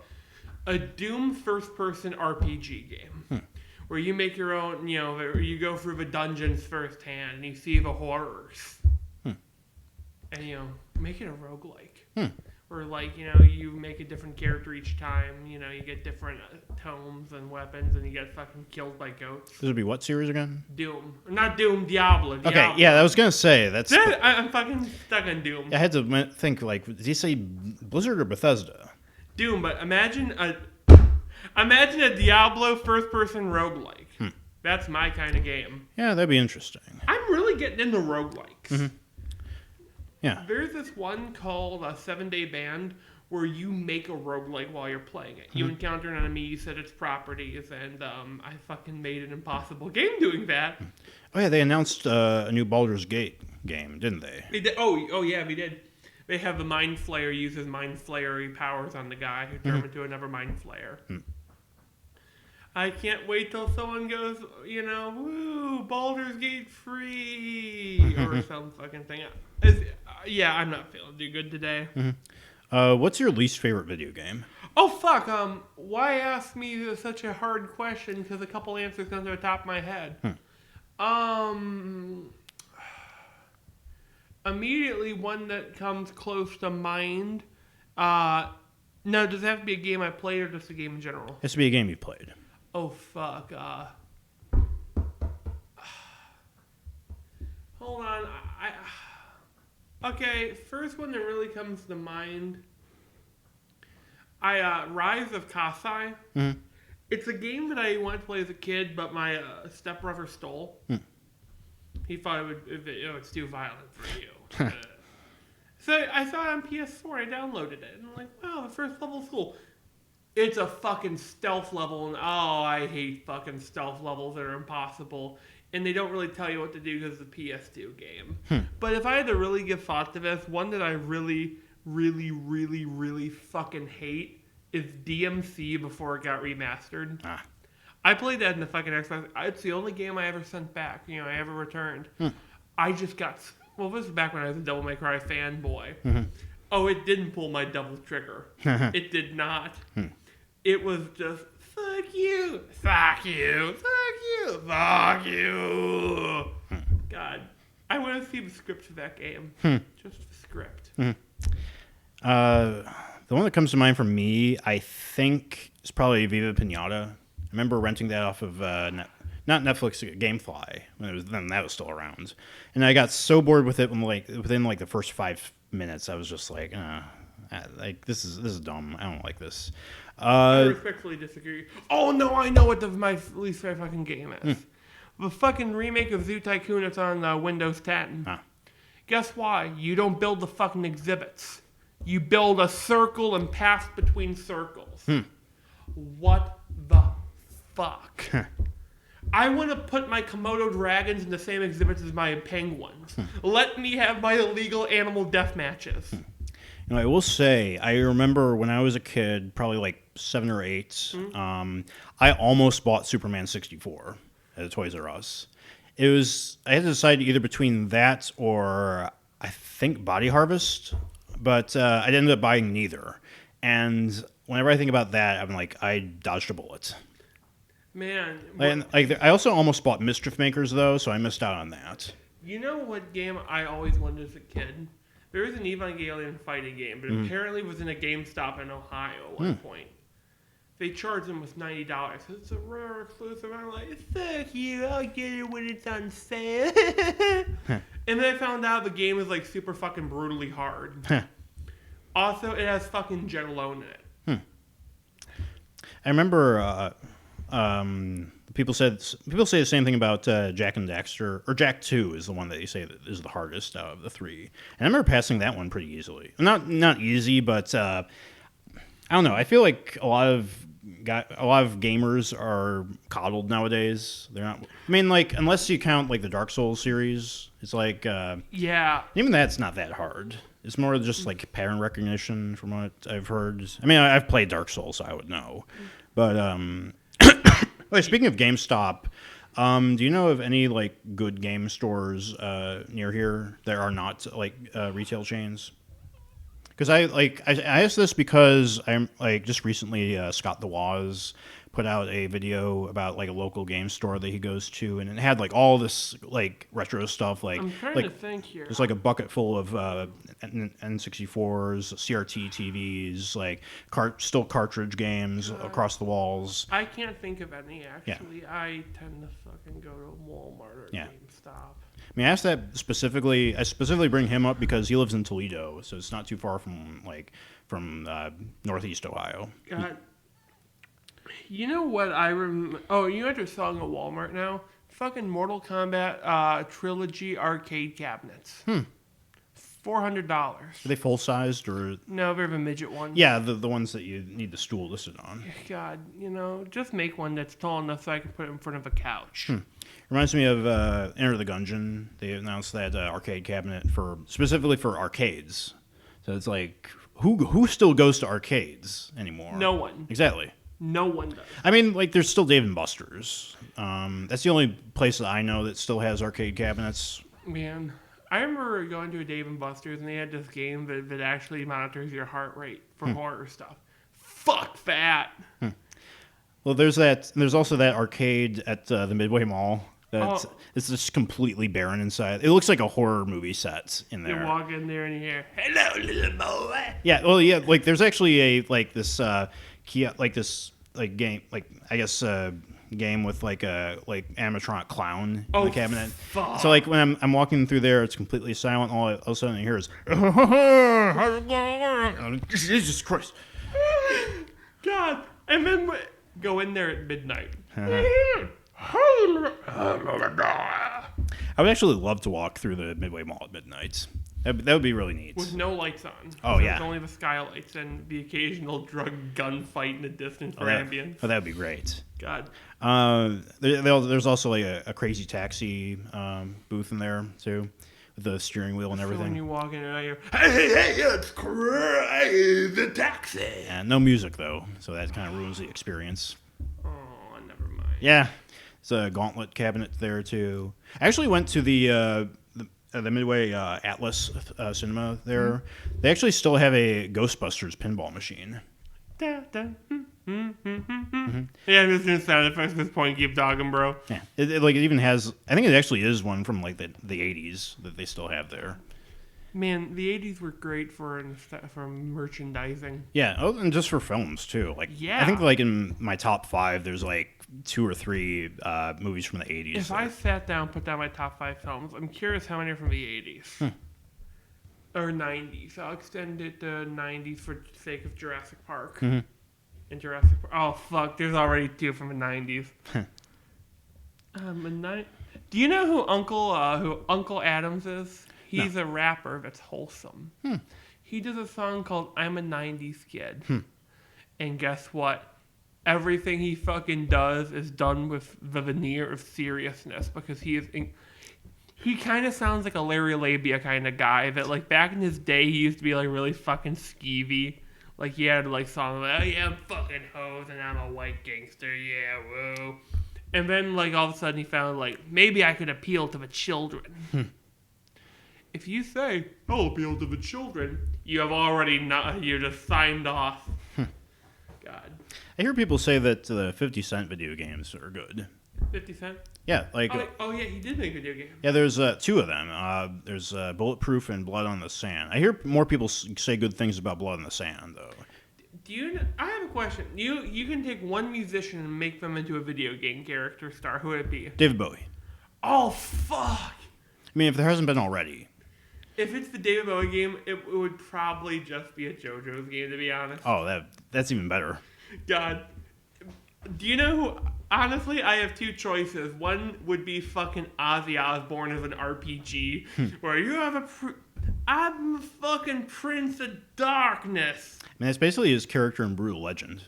Speaker 3: A Doom first-person RPG game. Where you make your own, you go through the dungeons firsthand and you see the horrors. And, make it a roguelike. Where, you make a different character each time. You get different tomes and weapons and you get fucking killed by goats.
Speaker 2: This would be what series again?
Speaker 3: Doom. Or not Doom, Diablo.
Speaker 2: Okay, yeah, I was going to say.
Speaker 3: I'm fucking stuck on Doom.
Speaker 2: I had to think, did he say Blizzard or Bethesda?
Speaker 3: Doom, but imagine a Diablo first-person roguelike. That's my kind of game.
Speaker 2: Yeah, that'd be interesting.
Speaker 3: I'm really getting into roguelikes.
Speaker 2: Yeah.
Speaker 3: There's this one called a 7-Day Band where you make a roguelike while you're playing it. You encounter an enemy, you set its properties, and I fucking made an impossible game doing that.
Speaker 2: Oh, yeah, they announced a new Baldur's Gate game, didn't they?
Speaker 3: They did. Oh, yeah, we did. They have the Mind Flayer uses Mind Flayery powers on the guy who turned into another Mind Flayer. I can't wait till someone goes, woo, Baldur's Gate free, or some fucking thing. I'm not feeling too good today.
Speaker 2: What's your least favorite video game?
Speaker 3: Oh, fuck. Why ask me such a hard question? Because a couple answers come to the top of my head. Immediately, one that comes close to mind. No, does it have to be a game I played or just a game in general?
Speaker 2: It has to be a game you played.
Speaker 3: Oh, fuck. Hold on. Okay, first one that really comes to mind. Rise of Kasai. It's a game that I wanted to play as a kid, but my stepbrother stole. He thought it's too violent for you. So I saw it on PS4. I downloaded it, and I'm like, wow, the first level's cool. It's a fucking stealth level, and I hate fucking stealth levels that are impossible. And they don't really tell you what to do because it's a PS2 game. But if I had to really give thought to this, one that I really, really, really, really fucking hate is DMC before it got remastered. I played that in the fucking Xbox. It's the only game I ever sent back, I ever returned. I just got... Well, this was back when I was a Devil May Cry fanboy. Oh, it didn't pull my double trigger. It did not. It was just, fuck you, fuck you, fuck you, fuck you. God, I want to see the script for that game. Just the script.
Speaker 2: The one that comes to mind for me, I think, is probably Viva Pinata. I remember renting that off of not Netflix, GameFly when that was still around, and I got so bored with it within the first 5 minutes. I was just like this is dumb. I don't like this.
Speaker 3: I respectfully disagree. Oh no, I know what my least favorite fucking game is. The fucking remake of Zoo Tycoon that's on Windows 10. Guess why? You don't build the fucking exhibits. You build a circle and pass between circles. What the fuck? I want to put my Komodo dragons in the same exhibits as my penguins. Let me have my illegal animal death matches.
Speaker 2: I will say, I remember when I was a kid, probably 7 or 8, I almost bought Superman 64 at Toys R Us. I had to decide either between that or I think Body Harvest, but I ended up buying neither. And whenever I think about that, I'm like, I dodged a bullet.
Speaker 3: Man.
Speaker 2: And I also almost bought Mischief Makers, though, so I missed out on that.
Speaker 3: You know what game I always wanted as a kid? There is an Evangelion fighting game, but apparently it was in a GameStop in Ohio at one point. They charged them with $90. It's a rare exclusive. I'm like, fuck you, I'll get it when it's on sale. And then I found out the game is super fucking brutally hard. Also, it has fucking Jet Alone in it.
Speaker 2: I remember people say the same thing about Jak and Daxter, or Jak 2 is the one that you say that is the hardest out of the 3. And I remember passing that one pretty easily. Not easy, but I don't know. I feel like a lot of gamers are coddled nowadays. They're not. I mean, unless you count the Dark Souls series, it's
Speaker 3: yeah.
Speaker 2: Even that's not that hard. It's more just like pattern recognition from what I've heard. I mean, I've played Dark Souls, so I would know. But wait, speaking of GameStop, do you know of any like good game stores near here that are not like retail chains? Because I asked this because I'm like just recently Scott the Waz put out a video about like a local game store that he goes to, and it had like all this like retro stuff. Like
Speaker 3: I'm trying to think here.
Speaker 2: There's like a bucket full of N64s, CRT TVs, like still cartridge games across the walls.
Speaker 3: I can't think of any actually. Yeah. I tend to fucking go to Walmart or GameStop.
Speaker 2: I mean, I asked that specifically. I specifically bring him up because he lives in Toledo, so it's not too far from Northeast Ohio.
Speaker 3: You know what I remember? Oh, you know what they're selling at Walmart now? Fucking Mortal Kombat Trilogy arcade cabinets. $400.
Speaker 2: Are they full sized or?
Speaker 3: No, they're the midget ones.
Speaker 2: Yeah, the ones that you need the stool to sit on.
Speaker 3: God, just make one that's tall enough so I can put it in front of a couch.
Speaker 2: Reminds me of Enter the Gungeon. They announced that arcade cabinet specifically for arcades. So it's like, who still goes to arcades anymore?
Speaker 3: No one.
Speaker 2: Exactly.
Speaker 3: No one does.
Speaker 2: I mean, like, there's still Dave & Buster's. That's the only place that I know that still has arcade cabinets.
Speaker 3: Man, I remember going to a Dave & Buster's, and they had this game that actually monitors your heart rate for horror stuff. Fuck that!
Speaker 2: Well, there's that. There's also that arcade at the Midway Mall. It's just completely barren inside. It looks like a horror movie set in there.
Speaker 3: You walk in there and you hear, "Hello, little boy."
Speaker 2: Yeah, well, yeah. Like, there's actually this game, game with like a animatronic clown in the cabinet.
Speaker 3: Fuck.
Speaker 2: So like when I'm walking through there, it's completely silent. All of a sudden I hear is, "How's it going?" Jesus Christ!
Speaker 3: God, and then go in there at midnight.
Speaker 2: I would actually love to walk through the Midway Mall at midnight. That would be really neat.
Speaker 3: With no lights on.
Speaker 2: Oh, yeah.
Speaker 3: With only the skylights and the occasional drug gunfight in the distance for ambience.
Speaker 2: Oh, that would be great.
Speaker 3: God.
Speaker 2: There's also like a Crazy Taxi booth in there, too, with the steering wheel and everything.
Speaker 3: So when you walk in and you're, hey, it's Crazy Taxi.
Speaker 2: And no music, though, so that kind of ruins the experience.
Speaker 3: Oh, never mind.
Speaker 2: Yeah. It's a Gauntlet cabinet there, too. I actually went to the Midway Atlas cinema there. Mm-hmm. They actually still have a Ghostbusters pinball machine.
Speaker 3: Mm-hmm. Yeah, I'm just going to sound effects at this point. Keep talking, bro.
Speaker 2: Yeah. It even has... I think it actually is one from like the 80s that they still have there.
Speaker 3: Man, the 80s were great for merchandising.
Speaker 2: Yeah, and just for films, too. Like, yeah. I think like in my top 5, there's like 2 or 3 movies from the 80s.
Speaker 3: If I sat down and put down my top 5 films, I'm curious how many are from the 80s. Or 90s. I'll extend it to 90s for the sake of Jurassic Park.
Speaker 2: Mm-hmm.
Speaker 3: And Jurassic Park. Oh, fuck. There's already 2 from the 90s. Do you know who Uncle Adams is? He's a rapper that's wholesome. He does a song called I'm a 90s Kid. And guess what? Everything he fucking does is done with the veneer of seriousness because he kind of sounds like a Larry Labia kind of guy that like back in his day he used to be like really fucking skeevy. Like he had like songs like, oh yeah, I'm fucking hoes and I'm a white gangster, yeah, whoa. And then like all of a sudden he found like maybe I could appeal to the children. If you say, I'll appeal to the children, you have already you're just signed off. God.
Speaker 2: I hear people say that the 50 Cent video games are good.
Speaker 3: 50 Cent?
Speaker 2: Yeah, like...
Speaker 3: Oh yeah, he did make video games.
Speaker 2: Yeah, there's 2 of them. There's Bulletproof and Blood on the Sand. I hear more people say good things about Blood on the Sand, though.
Speaker 3: I have a question. You can take one musician and make them into a video game character star. Who would it be?
Speaker 2: David Bowie.
Speaker 3: Oh, fuck!
Speaker 2: I mean, if there hasn't been already...
Speaker 3: If it's the David Bowie game, it would probably just be a JoJo's game, to be honest.
Speaker 2: Oh, that's even better. God.
Speaker 3: Do you know who... Honestly, I have 2 choices. One would be fucking Ozzy Osbourne as an RPG, where you have I'm a fucking Prince of Darkness.
Speaker 2: I mean, it's basically his character in Brutal Legend.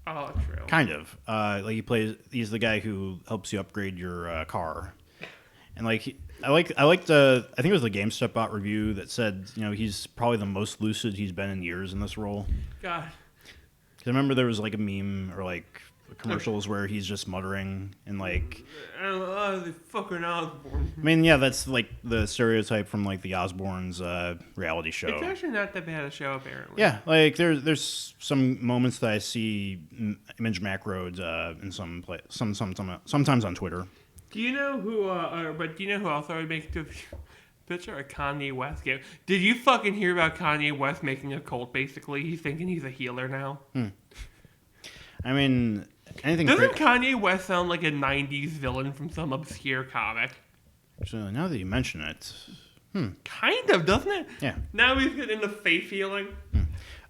Speaker 3: Oh, true.
Speaker 2: Kind of. He's the guy who helps you upgrade your car. And like I liked the I think it was the GameStop bot review that said he's probably the most lucid he's been in years in this role.
Speaker 3: God.
Speaker 2: 'Cause I remember there was like a meme or like commercials where he's just muttering and like.
Speaker 3: The fucking Osborne.
Speaker 2: I mean, yeah, that's like the stereotype from like the Osbournes reality show.
Speaker 3: It's actually not that bad a show, apparently.
Speaker 2: Yeah, like there's some moments that I see image macroed in sometimes on Twitter.
Speaker 3: Do you know who? But do you know who else I would make the picture a Kanye West game? Did you fucking hear about Kanye West making a cult? Basically, he's thinking he's a healer now.
Speaker 2: I mean, anything.
Speaker 3: Doesn't Kanye West sound like a '90s villain from some obscure comic?
Speaker 2: So now that you mention it,
Speaker 3: Kind of, doesn't it?
Speaker 2: Yeah.
Speaker 3: Now he's getting into faith healing.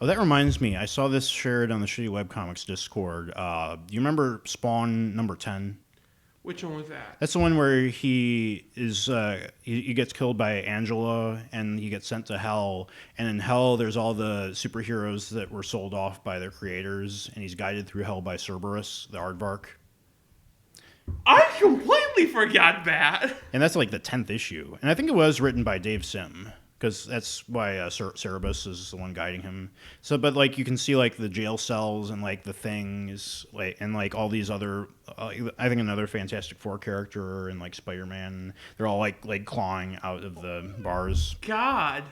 Speaker 2: Oh, that reminds me. I saw this shared on the Shitty Webcomics Discord. Do you remember Spawn number 10?
Speaker 3: Which one was that?
Speaker 2: That's the one where he is he gets killed by Angela and he gets sent to hell. And in hell, there's all the superheroes that were sold off by their creators, and he's guided through hell by Cerberus, the Aardvark.
Speaker 3: I completely forgot that.
Speaker 2: And that's like the 10th issue. And I think it was written by Dave Sim, because that's why Cerberus is the one guiding him. So, but like you can see like the jail cells and like the things, like and like all these other, I think another Fantastic Four character and like Spider-Man. They're all like clawing out of the bars.
Speaker 3: God,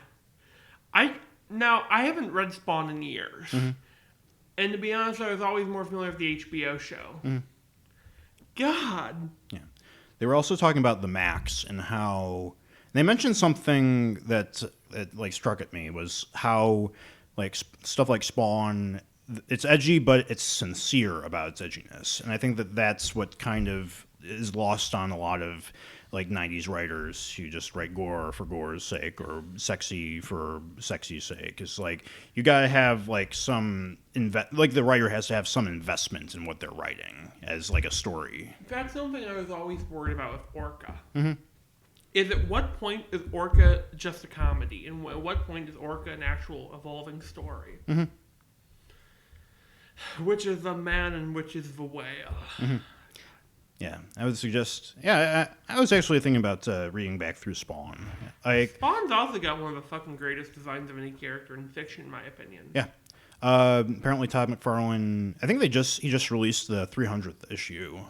Speaker 3: I haven't read Spawn in years, and to be honest, I was always more familiar with the HBO show. God.
Speaker 2: Yeah, they were also talking about the Max and how. They mentioned something that like struck at me was how like stuff like Spawn, it's edgy, but it's sincere about its edginess, and I think that that's what kind of is lost on a lot of like '90s writers who just write gore for gore's sake or sexy for sexy's sake. It's like you gotta have like some like the writer has to have some investment in what they're writing as like a story.
Speaker 3: That's something I was always worried about with Orca. Is at what point is Orca just a comedy, and at what point is Orca an actual evolving story? Which is the man and which is the whale?
Speaker 2: Yeah, I would suggest. Yeah, I was actually thinking about reading back through Spawn.
Speaker 3: Spawn's also got one of the fucking greatest designs of any character in fiction, in my opinion.
Speaker 2: Yeah. Apparently, Todd McFarlane. I think he just released the 300th issue.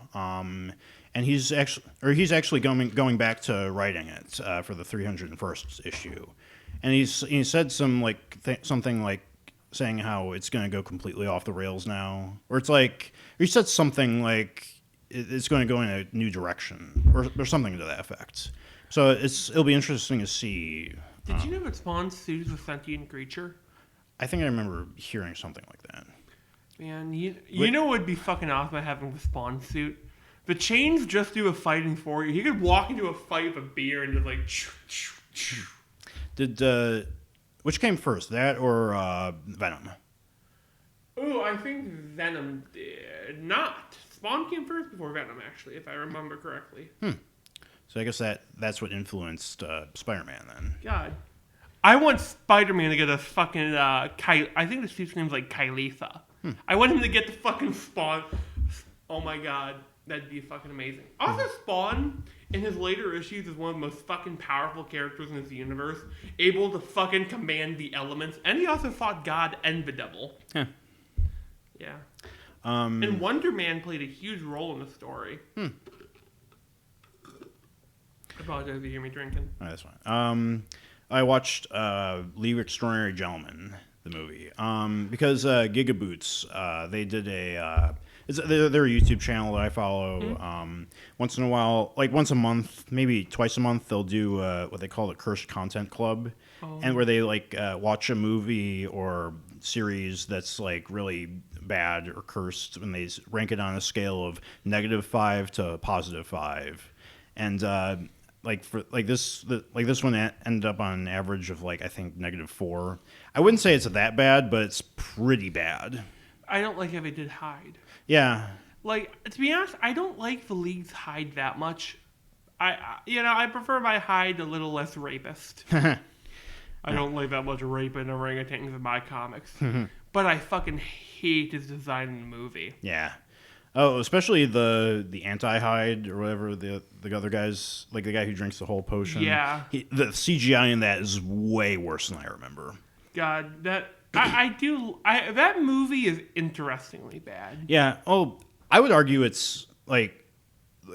Speaker 2: And he's actually going back to writing it for the 301st issue, and he said something like saying how it's going to go completely off the rails now, or it's like he said something like it's going to go in a new direction or something to that effect. So it'll be interesting to see.
Speaker 3: Did you know that Spawn's suit is a sentient creature?
Speaker 2: I think I remember hearing something like that.
Speaker 3: Man, you know what would be fucking awesome having the Spawn suit? The chains just do a fighting for you. He could walk into a fight with a beer and just like.
Speaker 2: Did which came first, that or Venom?
Speaker 3: Oh, I think Venom did not. Spawn came first before Venom, actually, if I remember correctly.
Speaker 2: So I guess that's what influenced Spider-Man then.
Speaker 3: God, I want Spider-Man to get a fucking I think the suit's name's like Kylitha. I want him to get the fucking Spawn. Oh my God. That'd be fucking amazing. Also, Spawn, in his later issues, is one of the most fucking powerful characters in this universe, able to fucking command the elements, and he also fought God and the Devil.
Speaker 2: Huh.
Speaker 3: Yeah. And Wonder Man played a huge role in the story. I apologize if you hear me drinking.
Speaker 2: Oh, that's fine. I watched League of Extraordinary Gentlemen, the movie, because Gigaboots, they did a... They're a YouTube channel that I follow. Once in a while, like once a month, maybe twice a month, they'll do what they call the Cursed Content Club, and where they like watch a movie or series that's like really bad or cursed, and they rank it on a scale of -5 to +5, and this one ended up on an average of like I think -4. I wouldn't say it's that bad, but it's pretty bad.
Speaker 3: I don't like how they did Hyde.
Speaker 2: Yeah.
Speaker 3: Like, to be honest, I don't like the League's Hyde that much. I prefer my Hyde a little less rapist. I don't like that much rape and orangutans in my comics. But I fucking hate his design in the movie.
Speaker 2: Yeah. Oh, especially the anti-hide or whatever the other guys, like the guy who drinks the whole potion.
Speaker 3: Yeah.
Speaker 2: The CGI in that is way worse than I remember.
Speaker 3: God, that movie is interestingly bad.
Speaker 2: Yeah. Oh, I would argue it's like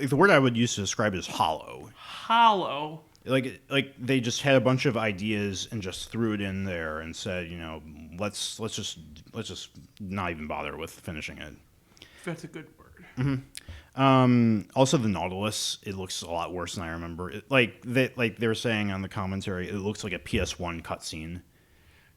Speaker 2: the word I would use to describe it is hollow.
Speaker 3: Hollow.
Speaker 2: Like they just had a bunch of ideas and just threw it in there and said, let's just not even bother with finishing it.
Speaker 3: That's a good word.
Speaker 2: Also, the Nautilus, it looks a lot worse than I remember. Like they were saying on the commentary, it looks like a PS1 cutscene.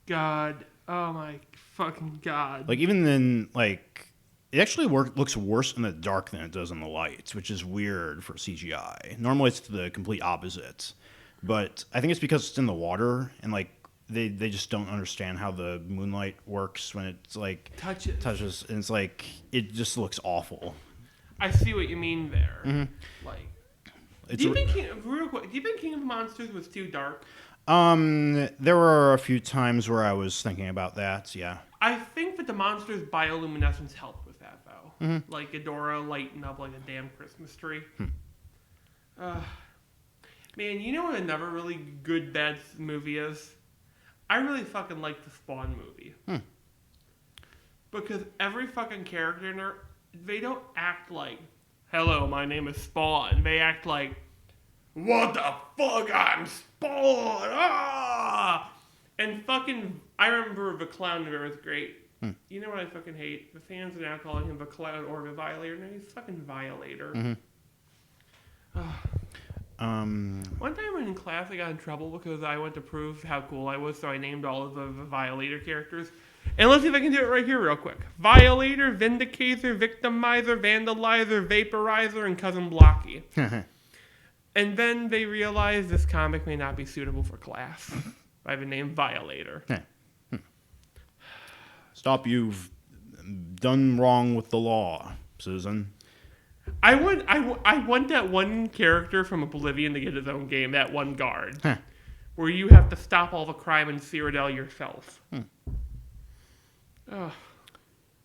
Speaker 3: God, oh my fucking God!
Speaker 2: Like even then, like it actually looks worse in the dark than it does in the lights, which is weird for CGI. Normally, it's the complete opposite. But I think it's because it's in the water and like they just don't understand how the moonlight works when it's like touches, and it's like it just looks awful.
Speaker 3: I see what you mean there.
Speaker 2: Mm-hmm.
Speaker 3: Like, do you think King of Monsters was too dark?
Speaker 2: There were a few times where I was thinking about that. Yeah.
Speaker 3: I think that the monster's bioluminescence helped with that though. Mm-hmm. Like Ghidorah lighting up like a damn Christmas tree. Man, you know what another really good bad movie is? I really fucking like the Spawn movie. Because every fucking character in there, they don't act like, hello, my name is Spawn. They act like, what the fuck, I'm Spawn! Ah! And fucking, I remember the clown there was great. You know what I fucking hate? The fans are now calling him the clown or the violator. No, he's fucking violator. One time in class I got in trouble because I went to prove how cool I was, so I named all of the Violator characters. And let's see if I can do it right here real quick. Violator, Vindicator, Victimizer, Vandalizer, Vaporizer, and Cousin Blocky. And then they realized this comic may not be suitable for class. I have a name Violator.
Speaker 2: Stop, you've done wrong with the law, Susan.
Speaker 3: I want that one character from Oblivion to get his own game, that one guard. Where you have to stop all the crime in Cyrodiil yourself.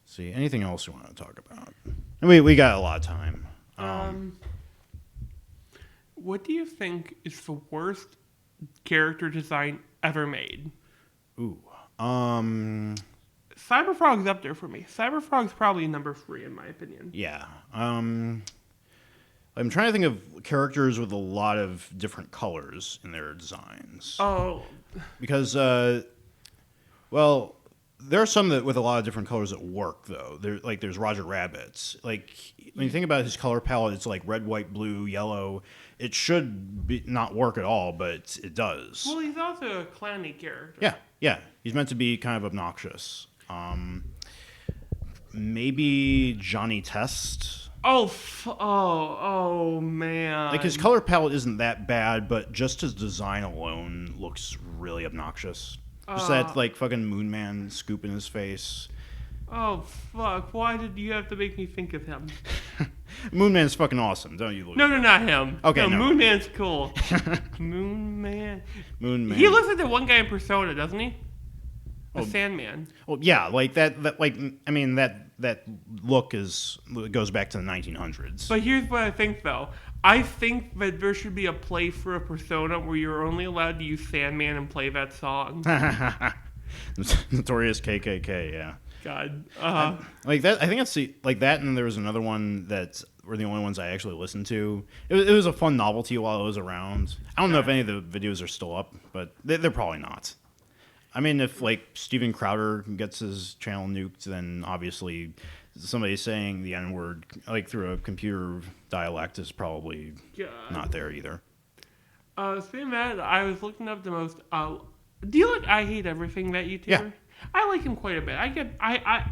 Speaker 2: See, anything else you want to talk about? We got a lot of time.
Speaker 3: What do you think is the worst character design ever made?
Speaker 2: Ooh.
Speaker 3: Cyberfrog's up there for me. Cyberfrog's probably number 3 in my opinion.
Speaker 2: Yeah. I'm trying to think of characters with a lot of different colors in their designs.
Speaker 3: Oh.
Speaker 2: Because, well, there are some that with a lot of different colors that work, though. There's Roger Rabbit's. Like, when you think about his color palette, it's like red, white, blue, yellow. It should not work at all, but it does.
Speaker 3: Well, he's also a clowny character.
Speaker 2: Yeah. He's meant to be kind of obnoxious. Maybe Johnny Test.
Speaker 3: Oh man!
Speaker 2: Like his color palette isn't that bad, but just his design alone looks really obnoxious. Just that like fucking Moon Man scoop in his face.
Speaker 3: Oh fuck! Why did you have to make me think of him?
Speaker 2: Moon Man's fucking awesome, don't you?
Speaker 3: No, not him.
Speaker 2: Okay, no.
Speaker 3: Moon Man's cool. Moon Man.
Speaker 2: He
Speaker 3: looks like the one guy in Persona, doesn't he? The Sandman.
Speaker 2: Well, yeah, like that. Like, I mean, that look goes back to the 1900s.
Speaker 3: But here's what I think, though. I think that there should be a play for a Persona where you're only allowed to use Sandman and play that song.
Speaker 2: Notorious KKK, yeah.
Speaker 3: God.
Speaker 2: Like that. I think that's like that, and there was another one that were the only ones I actually listened to. It was a fun novelty while it was around. I don't know if any of the videos are still up, but they're probably not. I mean, if like Steven Crowder gets his channel nuked, then obviously somebody saying the N-word like through a computer dialect is probably not there either.
Speaker 3: Saying that, I was looking up the most. Do you like I Hate Everything, that YouTuber?
Speaker 2: Yeah.
Speaker 3: I like him quite a bit.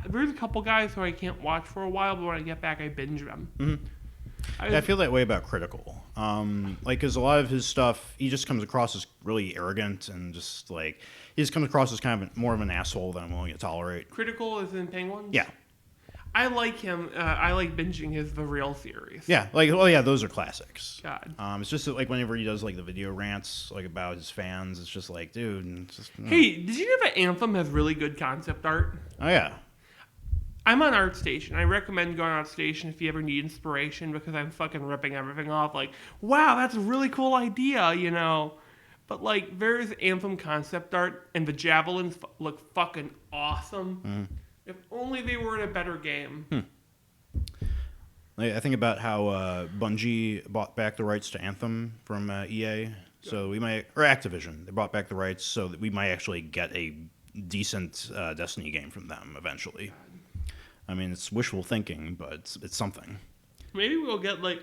Speaker 3: There's a couple guys who I can't watch for a while, but when I get back, I binge them.
Speaker 2: Mm-hmm. I feel that way about Critical. Like, because a lot of his stuff, he just comes across as really arrogant and just like he just comes across as kind of more of an asshole than I'm willing to tolerate.
Speaker 3: Critical is in Penguins?
Speaker 2: Yeah.
Speaker 3: I like him. I like binging his The Real series.
Speaker 2: Yeah, those are classics.
Speaker 3: God.
Speaker 2: It's just like whenever he does like the video rants like about his fans, it's just like, dude.
Speaker 3: Hey, did you know that Anthem has really good concept art?
Speaker 2: Oh yeah.
Speaker 3: I'm on ArtStation. I recommend going on ArtStation if you ever need inspiration because I'm fucking ripping everything off. Like, wow, that's a really cool idea, you know. But like, there's Anthem concept art, and the javelins look fucking awesome. If only they were in a better game.
Speaker 2: I think about how Bungie bought back the rights to Anthem from EA, so we might, or Activision, they bought back the rights so that we might actually get a decent Destiny game from them eventually. I mean, it's wishful thinking, but it's something.
Speaker 3: Maybe we'll get like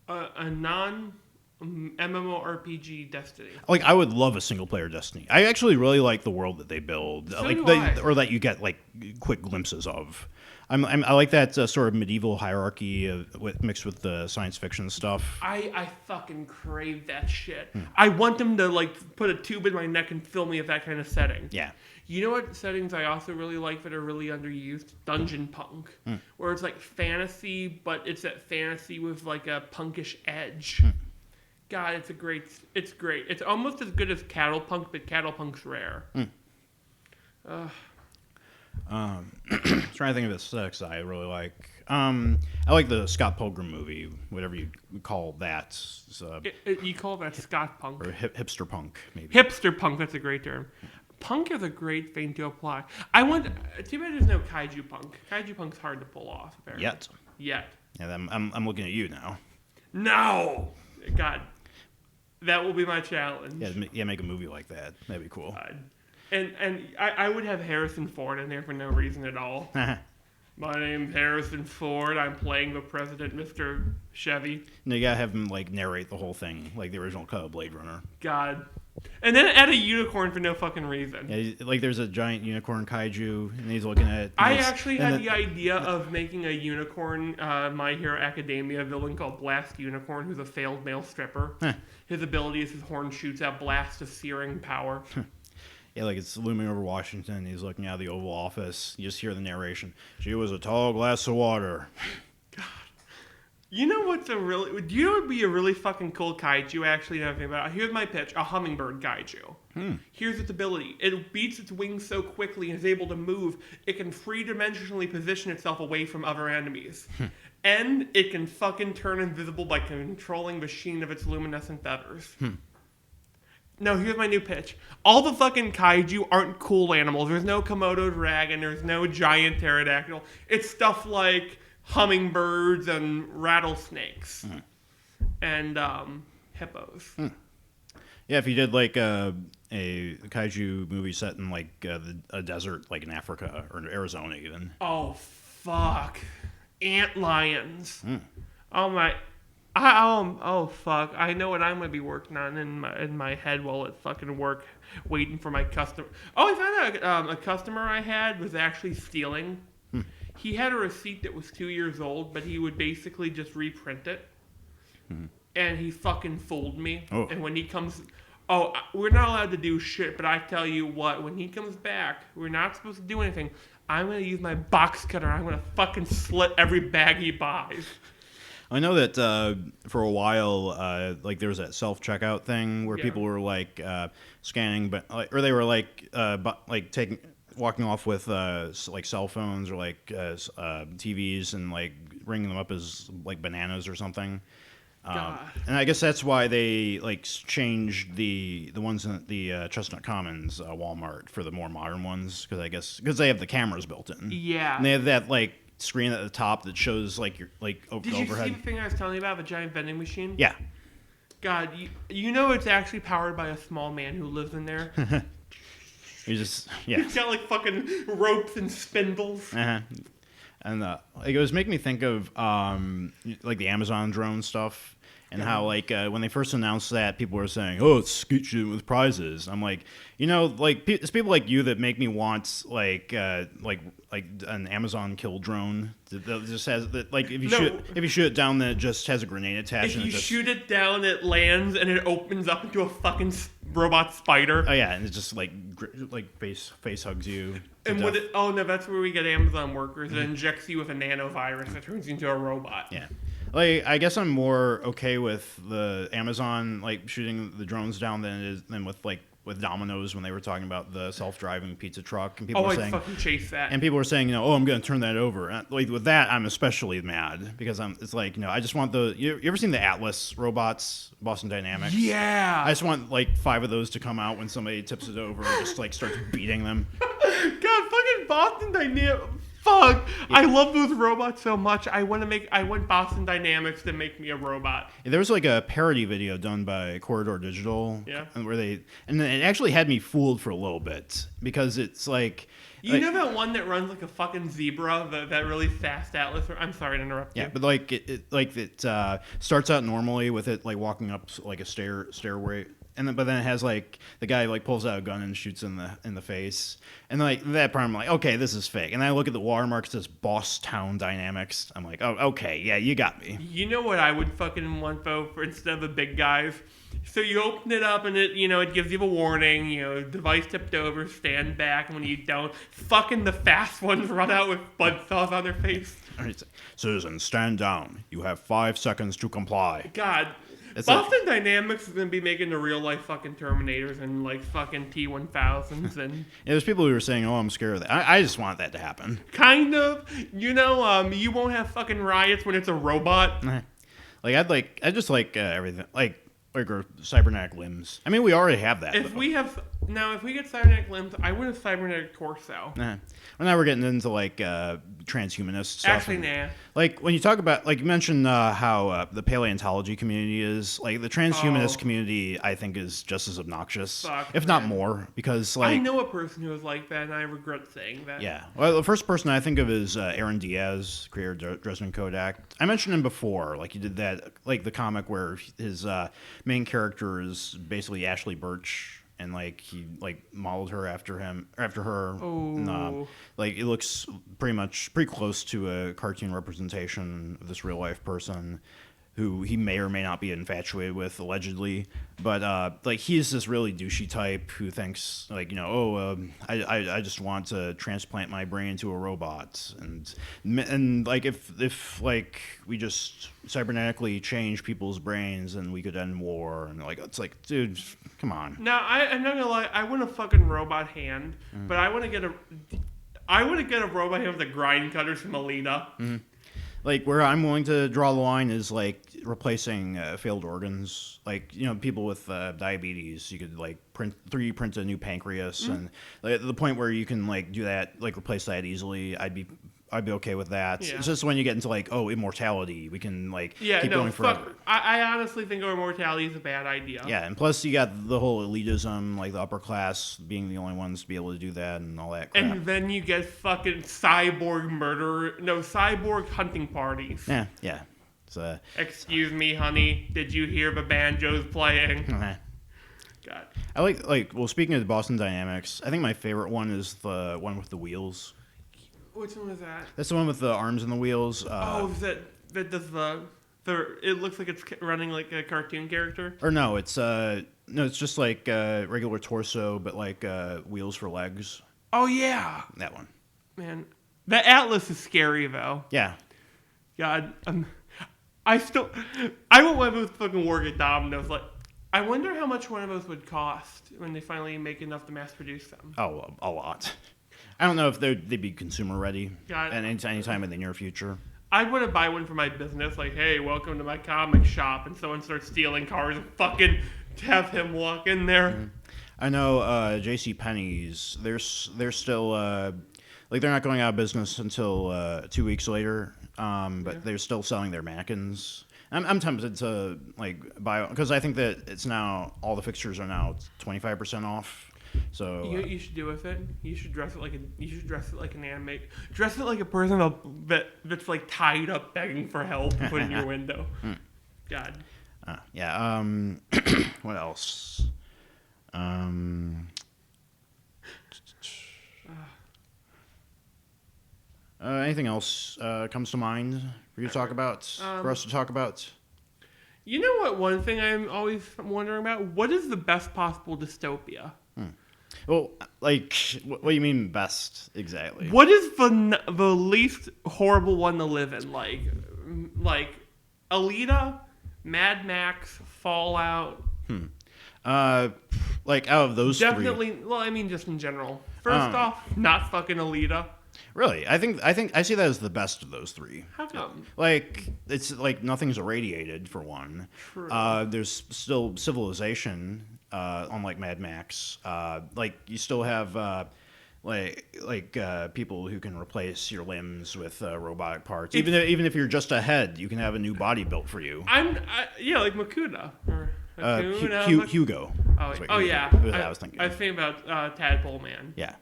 Speaker 3: a non-MMORPG Destiny.
Speaker 2: Like, I would love a single-player Destiny. I actually really like the world that they build,
Speaker 3: So
Speaker 2: like
Speaker 3: do I.
Speaker 2: or that you get like quick glimpses of. I like that sort of medieval hierarchy mixed with the science fiction stuff.
Speaker 3: I fucking crave that shit. I want them to like put a tube in my neck and fill me with that kind of setting.
Speaker 2: Yeah.
Speaker 3: You know what settings I also really like that are really underused? Dungeon punk, where it's like fantasy, but it's that fantasy with like a punkish edge. God, it's great. It's almost as good as cattle punk, but cattle punk's rare.
Speaker 2: Trying to think of aesthetics I really like. I like the Scott Pilgrim movie, whatever you call that.
Speaker 3: You call that Scott punk
Speaker 2: or hipster punk, maybe.
Speaker 3: Hipster punk. That's a great term. Punk is a great thing to apply. Too bad there's no kaiju punk. Kaiju punk's hard to pull off. Apparently. Yet.
Speaker 2: Yeah, I'm looking at you now.
Speaker 3: No, God, that will be my challenge.
Speaker 2: Yeah, make a movie like that. That'd be cool.
Speaker 3: And I would have Harrison Ford in there for no reason at all. My name's Harrison Ford. I'm playing the president, Mr. Chevy.
Speaker 2: No, you gotta have him like narrate the whole thing, like the original cut of Blade Runner.
Speaker 3: God. And then add a unicorn for no fucking reason.
Speaker 2: Yeah, like there's a giant unicorn kaiju, and he's looking at it.
Speaker 3: I actually had the idea of making a unicorn My Hero Academia villain called Blast Unicorn, who's a failed male stripper. His ability is his horn shoots out blasts of searing power.
Speaker 2: Yeah, like it's looming over Washington. He's looking out of the Oval Office. You just hear the narration. She was a tall glass of water.
Speaker 3: God. You know what's do you know what would be a really fucking cool kaiju actually? Nothing about it. Here's my pitch: a hummingbird kaiju. Here's its ability: it beats its wings so quickly and is able to move. It can three-dimensionally position itself away from other enemies, and it can fucking turn invisible by controlling the sheen of its luminescent feathers. No, here's my new pitch. All the fucking kaiju aren't cool animals. There's no Komodo dragon. There's no giant pterodactyl. It's stuff like hummingbirds and rattlesnakes and hippos.
Speaker 2: Yeah, if you did like a kaiju movie set in like a desert, like in Africa or Arizona, even.
Speaker 3: Oh fuck, ant lions. Oh my. Oh fuck! I know what I'm gonna be working on in my head while at fucking work, waiting for my customer. Oh, I found out a customer I had was actually stealing. He had a receipt that was 2 years old, but he would basically just reprint it, and he fucking fooled me.
Speaker 2: Oh.
Speaker 3: And when he comes, we're not allowed to do shit. But I tell you what, when he comes back, we're not supposed to do anything. I'm gonna use my box cutter. I'm gonna fucking slit every bag he buys.
Speaker 2: I know that for a while, like there was that self-checkout thing where people were like scanning, or they were like walking off with like cell phones or like TVs and like ringing them up as like bananas or something. And I guess that's why they like changed the ones in the Chestnut Commons Walmart for the more modern ones because they have the cameras built in.
Speaker 3: Yeah,
Speaker 2: and they have that like screen at the top that shows like your like
Speaker 3: Did
Speaker 2: overhead.
Speaker 3: You see the thing I was telling you about, the giant vending machine?
Speaker 2: Yeah.
Speaker 3: God, you know it's actually powered by a small man who lives in there.
Speaker 2: He's
Speaker 3: got like fucking ropes and spindles.
Speaker 2: And like, it was making me think of like the Amazon drone stuff. And how, like, when they first announced that, people were saying, "Oh, it's scoot shit with prizes." I'm like, like it's people like you that make me want like an Amazon kill drone that just has that, like if you shoot it down, then it just has a grenade attached.
Speaker 3: If you shoot it down, it lands and it opens up into a fucking robot spider.
Speaker 2: Oh yeah, and it just like face hugs you.
Speaker 3: And that's where we get Amazon workers. It injects you with a nanovirus that turns you into a robot.
Speaker 2: Yeah. Like, I guess I'm more okay with the Amazon like shooting the drones down than with Domino's when they were talking about the self-driving pizza truck, and people were saying,
Speaker 3: fucking chase that.
Speaker 2: and people were saying, oh, I'm going to turn that over. And, like with that, I'm especially mad because it's like, I just want you ever seen the Atlas robots, Boston Dynamics?
Speaker 3: Yeah.
Speaker 2: I just want like 5 of those to come out when somebody tips it over and just like starts beating them.
Speaker 3: God, fucking Boston Dynamics. Fuck! Yeah. I love those robots so much. I want Boston Dynamics to make me a robot.
Speaker 2: There was like a parody video done by Corridor Digital, where and it actually had me fooled for a little bit because it's like.
Speaker 3: You know that one that runs like a fucking zebra, that really fast Atlas? I'm sorry to interrupt you.
Speaker 2: Yeah, but like it starts out normally with it like walking up like a stairway. But then it has like the guy like pulls out a gun and shoots in the face, and like that part I'm like, okay, this is fake. And then I look at the watermark, it says Bosstown Dynamics. I'm like, oh, okay, yeah, you got me.
Speaker 3: You know what I would fucking want though, for instead of the big guys? So you open it up and it gives you a warning, device tipped over, stand back, and when you don't, fucking the fast ones run out with blood sauce on their face.
Speaker 2: All right, Citizen, stand down. You have 5 seconds to comply.
Speaker 3: God. Boston Dynamics is going to be making the real life fucking Terminators and like fucking T-1000s and...
Speaker 2: Yeah, there's people who are saying, oh, I'm scared of that. I just want that to happen.
Speaker 3: Kind of. You won't have fucking riots when it's a robot.
Speaker 2: Like, I'd just like everything. Like cybernetic limbs. I mean, we already have that.
Speaker 3: If we get cybernetic limbs, I want a cybernetic torso.
Speaker 2: Well, now we're getting into like transhumanist stuff.
Speaker 3: Actually, nah.
Speaker 2: Like when you talk about, like you mentioned how the paleontology community is, like the transhumanist community, I think is just as obnoxious, if not more, because like
Speaker 3: I know a person who is like that, and I regret saying that.
Speaker 2: Yeah. Well, the first person I think of is Aaron Diaz, creator of Dresden Kodak. I mentioned him before. Like he did that, like the comic where his main character is basically Ashley Birch. And like he like modeled her after her.
Speaker 3: Oh.
Speaker 2: And, like it looks pretty close to a cartoon representation of this real life person, who he may or may not be infatuated with, allegedly. But like he's this really douchey type who thinks like I just want to transplant my brain to a robot, and like if like we just cybernetically change people's brains and we could end war, and like it's like, dude, come on.
Speaker 3: Now I'm not gonna lie, I want a fucking robot hand, but I want to get a robot hand with the grind cutters from Alita.
Speaker 2: Mm-hmm. Like where I'm willing to draw the line is like replacing failed organs. Like people with diabetes, you could like 3D print a new pancreas, and like, the point where you can like do that, like replace that easily. I'd be okay with that. Yeah. It's just when you get into like immortality, we can like keep going forever.
Speaker 3: I honestly think immortality is a bad idea.
Speaker 2: Yeah, and plus you got the whole elitism, like the upper class being the only ones to be able to do that and all that crap.
Speaker 3: And then you get fucking cyborg hunting parties.
Speaker 2: Yeah. So,
Speaker 3: excuse me, honey, did you hear the banjos playing? God.
Speaker 2: I like well, speaking of Boston Dynamics, I think my favorite one is the one with the wheels.
Speaker 3: Which one was that?
Speaker 2: That's the one with the arms and the wheels.
Speaker 3: That does it looks like it's running like a cartoon character?
Speaker 2: Or no, it's just like regular torso, but like wheels for legs.
Speaker 3: Oh yeah,
Speaker 2: that one.
Speaker 3: Man, the Atlas is scary though.
Speaker 2: Yeah.
Speaker 3: God, I want one of those fucking work at Domino's. Like, I wonder how much one of those would cost when they finally make enough to mass produce them.
Speaker 2: Oh, a lot. I don't know if they'd be consumer ready anytime in the near future.
Speaker 3: I'd want to buy one for my business, like, hey, welcome to my comic shop, and someone starts stealing cars and fucking have him walk in there. Mm-hmm.
Speaker 2: I know J.C. Penney's, they're still, like they're not going out of business until 2 weeks later, but they're still selling their mannequins. I'm tempted to like buy, because I think that it's now, all the fixtures are now 25% off. So
Speaker 3: you should do with it. You should dress it like an anime. Dress it like a person that's like tied up begging for help and put in your window. God.
Speaker 2: Yeah. What else? Anything else comes to mind for you to talk about? For us to talk about?
Speaker 3: You know what? One thing I'm always wondering about: what is the best possible dystopia?
Speaker 2: Well, like, what do you mean best exactly?
Speaker 3: What is the least horrible one to live in? Like Alita, Mad Max, Fallout.
Speaker 2: Like out of those
Speaker 3: Definitely.
Speaker 2: three,
Speaker 3: Well, I mean, just in general. First off, not fucking Alita.
Speaker 2: really, I think I see that as the best of those three.
Speaker 3: How come?
Speaker 2: Like it's like nothing's irradiated for one.
Speaker 3: True.
Speaker 2: There's still civilization, unlike Mad Max. Like you still have people who can replace your limbs with robotic parts. Even if you're just a head, you can have a new body built for you.
Speaker 3: Like Makuta. Or
Speaker 2: Hugo.
Speaker 3: Oh yeah.
Speaker 2: I was thinking.
Speaker 3: I was thinking about Tadpole Man.
Speaker 2: Yeah.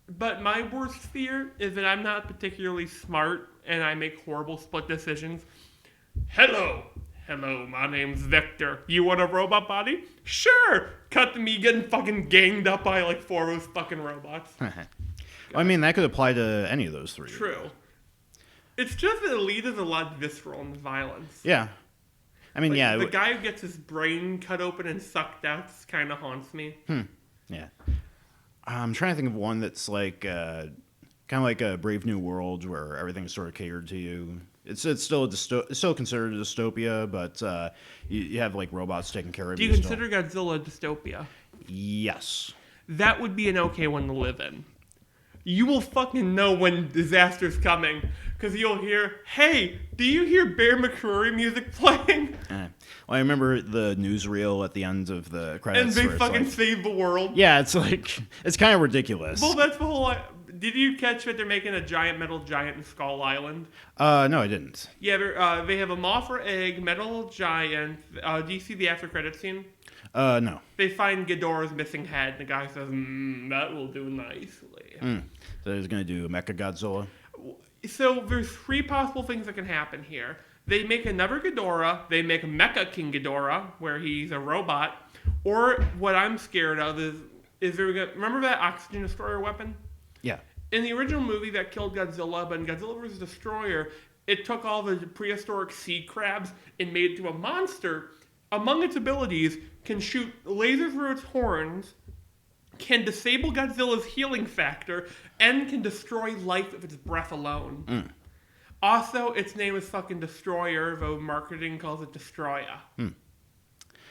Speaker 3: But my worst fear is that I'm not particularly smart and I make horrible split decisions. Hello, my name's Victor. You want a robot body? Sure! Cut to me getting fucking ganged up by like 4 of those fucking robots.
Speaker 2: Well, I mean, that could apply to any of those three.
Speaker 3: True. It's just that Elite is a lot visceral in the violence.
Speaker 2: Yeah. I mean,
Speaker 3: Like, the guy who gets his brain cut open and sucked out kind of haunts me.
Speaker 2: Yeah. I'm trying to think of one that's like kind of like a Brave New World where everything's sort of catered to you. It's still it's still considered a dystopia, but you have like robots taking care of you.
Speaker 3: Do you consider Godzilla a dystopia?
Speaker 2: Yes.
Speaker 3: That would be an okay one to live in. You will fucking know when disaster's coming, because you'll hear, hey, do you hear Bear McCreary music playing?
Speaker 2: Well, I remember the newsreel at the end of the credits.
Speaker 3: And they
Speaker 2: where it's
Speaker 3: fucking
Speaker 2: like,
Speaker 3: save the world.
Speaker 2: yeah, it's like it's kind of ridiculous.
Speaker 3: Well, that's the whole... Did you catch that they're making a giant metal giant in Skull Island?
Speaker 2: No, I didn't.
Speaker 3: Yeah, they have a Mothra egg, metal giant. Do you see the after credit scene?
Speaker 2: No.
Speaker 3: They find Ghidorah's missing head, and the guy says, that will do nicely.
Speaker 2: So he's going to do Mecha Godzilla.
Speaker 3: So there's 3 possible things that can happen here. They make another Ghidorah. They make Mecha King Ghidorah, where he's a robot. Or what I'm scared of is they're gonna... Remember that oxygen destroyer weapon?
Speaker 2: Yeah.
Speaker 3: In the original movie that killed Godzilla, but in Godzilla vs. Destroyer, it took all the prehistoric sea crabs and made it to a monster. Among its abilities, can shoot lasers through its horns, can disable Godzilla's healing factor, and can destroy life with its breath alone. Also, its name is fucking Destroyer, though marketing calls it Destroya.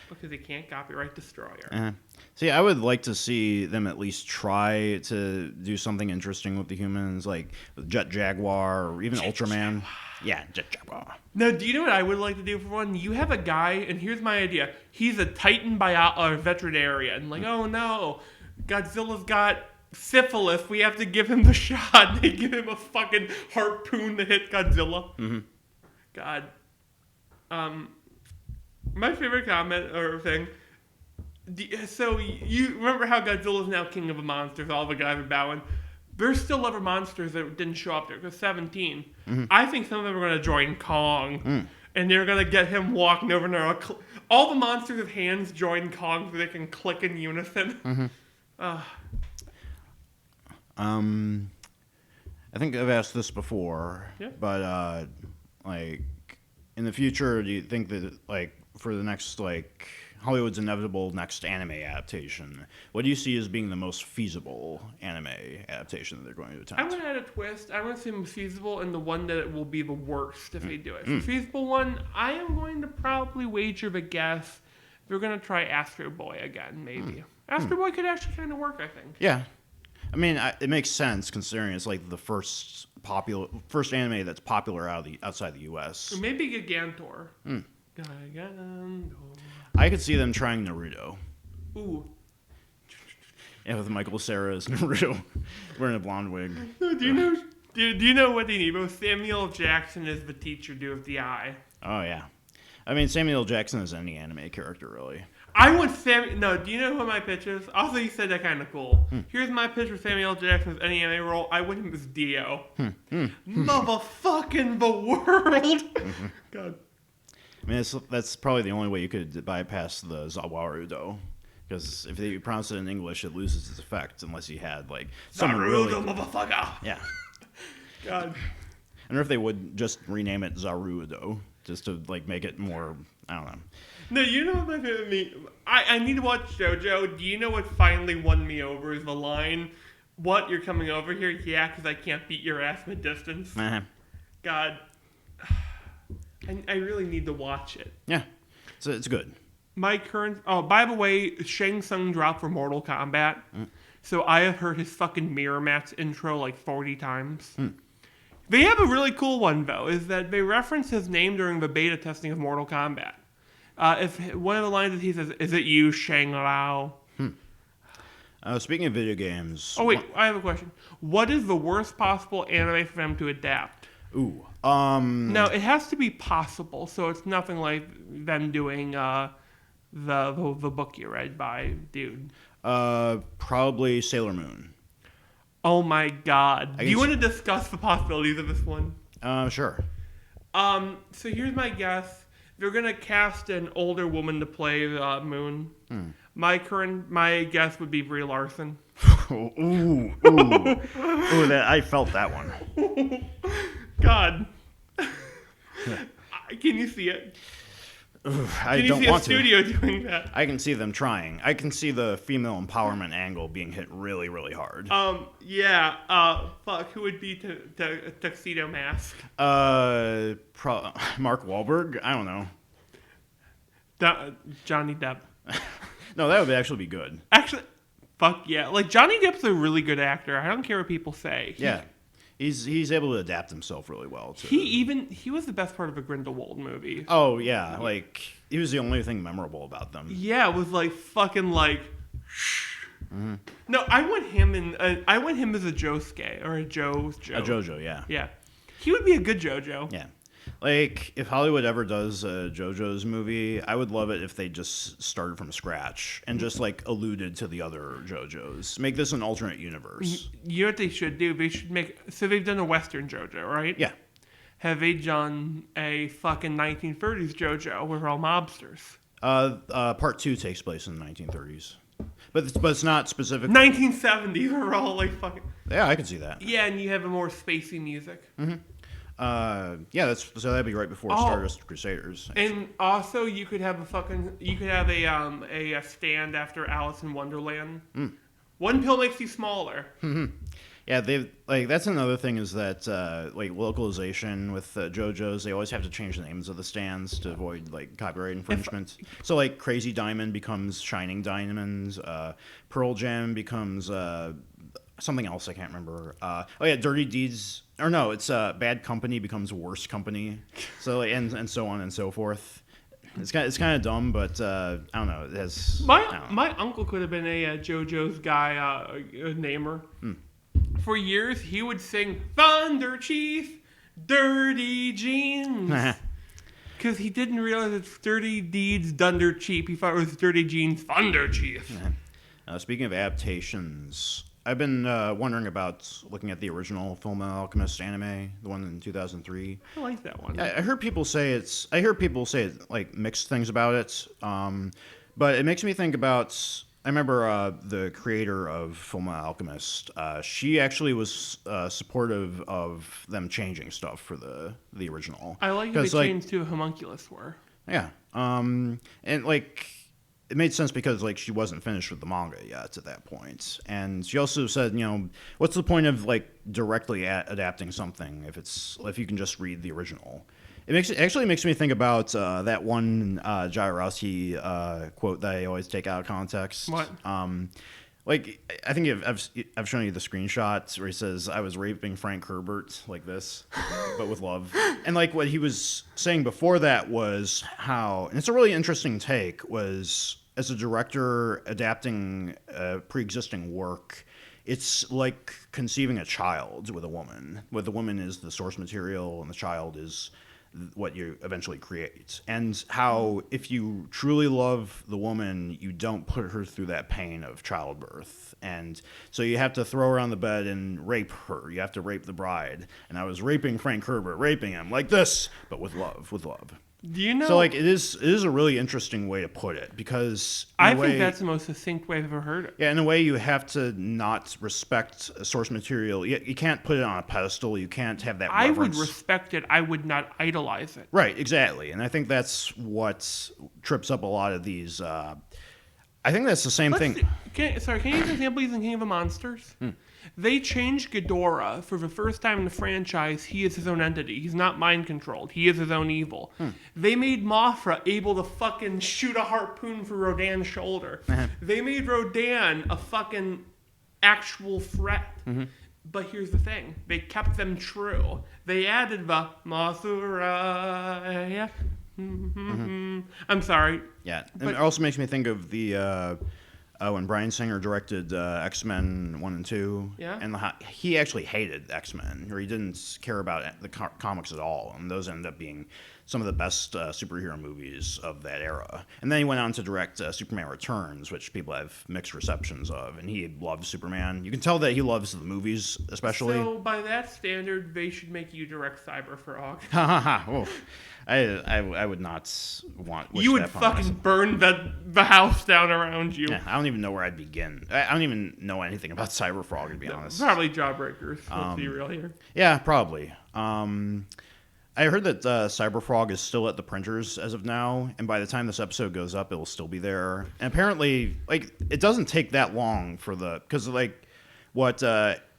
Speaker 3: Because they can't copyright Destroyer.
Speaker 2: See, I would like to see them at least try to do something interesting with the humans, like Jet Jaguar or even Ultraman. Yeah, Jet Jaguar.
Speaker 3: Now, do you know what I would like to do for one? You have a guy, and here's my idea. He's a Titan veterinarian. Like, oh no, Godzilla's got syphilis. We have to give him the shot. They give him a fucking harpoon to hit Godzilla. God. My favorite comment or thing. So you remember how Godzilla's now king of the monsters? All the guys are bowing. There's still other monsters that didn't show up there. There's 17. I think some of them are going to join Kong. And they're going to get him walking over there. All the monsters with hands join Kong so they can click in unison.
Speaker 2: I think I've asked this before.
Speaker 3: Yeah.
Speaker 2: But, like, in the future, do you think that, like, for the next, like... Hollywood's inevitable next anime adaptation. What do you see as being the most feasible anime adaptation that they're going to attempt?
Speaker 3: I'm going to add a twist. I want to say feasible and the one that will be the worst if they do it. The feasible one, I am going to probably wager the guess they're going to try Astro Boy again, maybe. Astro Boy could actually kind of work, I think.
Speaker 2: Yeah. I mean, it makes sense considering it's like the first anime that's popular outside the U.S.
Speaker 3: Or maybe Gigantor. Gigantor.
Speaker 2: I could see them trying Naruto.
Speaker 3: Ooh.
Speaker 2: Yeah, with Michael Cera as Naruto, wearing a blonde wig.
Speaker 3: Do you know what they need? Both Samuel L. Jackson is the teacher do with the eye.
Speaker 2: Oh yeah, I mean Samuel L. Jackson is any anime character really.
Speaker 3: I want Sam. No, do you know who my pitch is? Also, you said that kind of cool. Here's my pitch for Samuel L. Jackson's any anime role. I want him as Dio. Motherfucking the world. God.
Speaker 2: I mean, that's probably the only way you could bypass the Zawaru, though. Because if they pronounce it in English, it loses its effect unless you had, like, someone really...
Speaker 3: motherfucker!
Speaker 2: Yeah.
Speaker 3: God.
Speaker 2: I wonder if they would just rename it Zarudo, just to, like, make it more... I don't know.
Speaker 3: No, you know what my favorite meme... I need to watch JoJo. Do you know what finally won me over is the line, what, you're coming over here? Yeah, because I can't beat your ass mid-distance.
Speaker 2: Uh-huh.
Speaker 3: God... And I really need to watch it.
Speaker 2: Yeah, it's good.
Speaker 3: My current... Oh, by the way, Shang Tsung dropped for Mortal Kombat. So I have heard his fucking Mirror Match intro like 40 times. They have a really cool one, though, is that they reference his name during the beta testing of Mortal Kombat. If one of the lines that he says, "Is it you, Shang Lao?"
Speaker 2: Speaking of video games...
Speaker 3: Oh, wait, I have a question. What is the worst possible anime for them to adapt?
Speaker 2: Ooh.
Speaker 3: Now, it has to be possible, so it's nothing like them doing the book you read by dude.
Speaker 2: Probably Sailor Moon.
Speaker 3: Oh my god. Do you want to discuss the possibilities of this one?
Speaker 2: Sure.
Speaker 3: So here's my guess. They're gonna cast an older woman to play Moon. My guess would be Brie Larson.
Speaker 2: Ooh, that I felt that one.
Speaker 3: God. Can you see it?
Speaker 2: I
Speaker 3: Can you
Speaker 2: don't
Speaker 3: see a
Speaker 2: want
Speaker 3: studio doing that?
Speaker 2: I can see them trying. I can see the female empowerment angle being hit really, really hard.
Speaker 3: Yeah. Fuck. Who would be Tuxedo Mask?
Speaker 2: Mark Wahlberg? I don't know.
Speaker 3: Johnny Depp.
Speaker 2: No, that would actually be good.
Speaker 3: Actually, fuck yeah. Like, Johnny Depp's a really good actor. I don't care what people say.
Speaker 2: Yeah. He's able to adapt himself really well.
Speaker 3: He was the best part of a Grindelwald movie.
Speaker 2: Oh, yeah. Like, he was the only thing memorable about them.
Speaker 3: Yeah, it was like fucking like... No, I want him as a Josuke or a Jojo.
Speaker 2: A JoJo, yeah.
Speaker 3: Yeah. He would be a good JoJo.
Speaker 2: Yeah. Like, if Hollywood ever does a JoJo's movie, I would love it if they just started from scratch and just, like, alluded to the other JoJo's. Make this an alternate universe.
Speaker 3: You know what they should do? They should make... So they've done a Western JoJo, right?
Speaker 2: Yeah.
Speaker 3: Have they done a fucking 1930s JoJo where we're all mobsters?
Speaker 2: Part 2 takes place in the 1930s. But it's not specific.
Speaker 3: 1970s where we're all, like, fucking...
Speaker 2: Yeah, I can see that.
Speaker 3: Yeah, and you have a more spacey music.
Speaker 2: Mm-hmm. Yeah, so that'd be right before Stardust Crusaders.
Speaker 3: And also, you could have a stand after Alice in Wonderland. One pill makes you smaller.
Speaker 2: Yeah, that's another thing is that like localization with JoJo's, they always have to change the names of the stands to avoid like copyright infringement. So like Crazy Diamond becomes Shining Diamonds, Pearl Jam becomes something else I can't remember. Dirty Deeds. Or no, it's Bad Company becomes Worse Company. So and so on and so forth. It's kind of dumb, but I don't know. It has
Speaker 3: my uncle could have been a JoJo's guy namer. For years, he would sing Thunder Chief, Dirty Jeans. Because he didn't realize it's Dirty Deeds, Thunder Chief. He thought it was Dirty Jeans, Thunder Chief.
Speaker 2: Speaking of adaptations, I've been wondering about looking at the original Fullmetal Alchemist anime, the one in 2003.
Speaker 3: I like that one.
Speaker 2: I heard people say like mixed things about it, but it makes me think about. I remember the creator of Fullmetal Alchemist. She actually was supportive of them changing stuff for the original.
Speaker 3: I like that they changed to homunculus were.
Speaker 2: Yeah, and like. It made sense because like she wasn't finished with the manga yet at that point, and she also said, what's the point of like directly adapting something if you can just read the original? It actually makes me think about that one Jairossi quote that I always take out of context.
Speaker 3: What?
Speaker 2: Like I think I've shown you the screenshots where he says I was raping Frank Herbert like this, but with love. And like what he was saying before that was how, and it's a really interesting take, was as a director adapting pre-existing work, it's like conceiving a child with a woman, where the woman is the source material and the child is what you eventually create, and how if you truly love the woman, you don't put her through that pain of childbirth, and so you have to throw her on the bed and rape her. You have to rape the bride, and I was raping Frank Herbert, raping him like this, but with love.
Speaker 3: Do you know?
Speaker 2: So like it is a really interesting way to put it, because
Speaker 3: I think that's the most succinct way I've ever heard it.
Speaker 2: Yeah, in a way you have to not respect source material. You can't put it on a pedestal. You can't have that reverence.
Speaker 3: I would respect it. I would not idolize it.
Speaker 2: Right, exactly. And I think that's what trips up a lot of these. I think that's the same thing.
Speaker 3: Can you use an example using King of the Monsters? They changed Ghidorah for the first time in the franchise. He is his own entity. He's not mind controlled. He is his own evil. They made Mothra able to fucking shoot a harpoon through Rodan's shoulder. They made Rodan a fucking actual threat. But here's the thing. They kept them true. They added the Mothra. Yeah. I'm sorry.
Speaker 2: Yeah. And it also makes me think of the... when Bryan Singer directed X-Men 1 and 2, and he actually hated X-Men, or he didn't care about the comics at all, and those ended up being some of the best superhero movies of that era. And then he went on to direct Superman Returns, which people have mixed receptions of, and he loved Superman. You can tell that he loves the movies, especially.
Speaker 3: So, by that standard, they should make you direct Cyberfrog.
Speaker 2: Oh, I would not want.
Speaker 3: You would fucking burn the house down around you.
Speaker 2: Yeah, I don't even know where I'd begin. I don't even know anything about Cyberfrog, to be honest.
Speaker 3: Probably Jawbreakers. Let's be real here.
Speaker 2: Yeah, probably. I heard that Cyberfrog is still at the printers as of now, and by the time this episode goes up, it will still be there. And apparently, it doesn't take that long for because what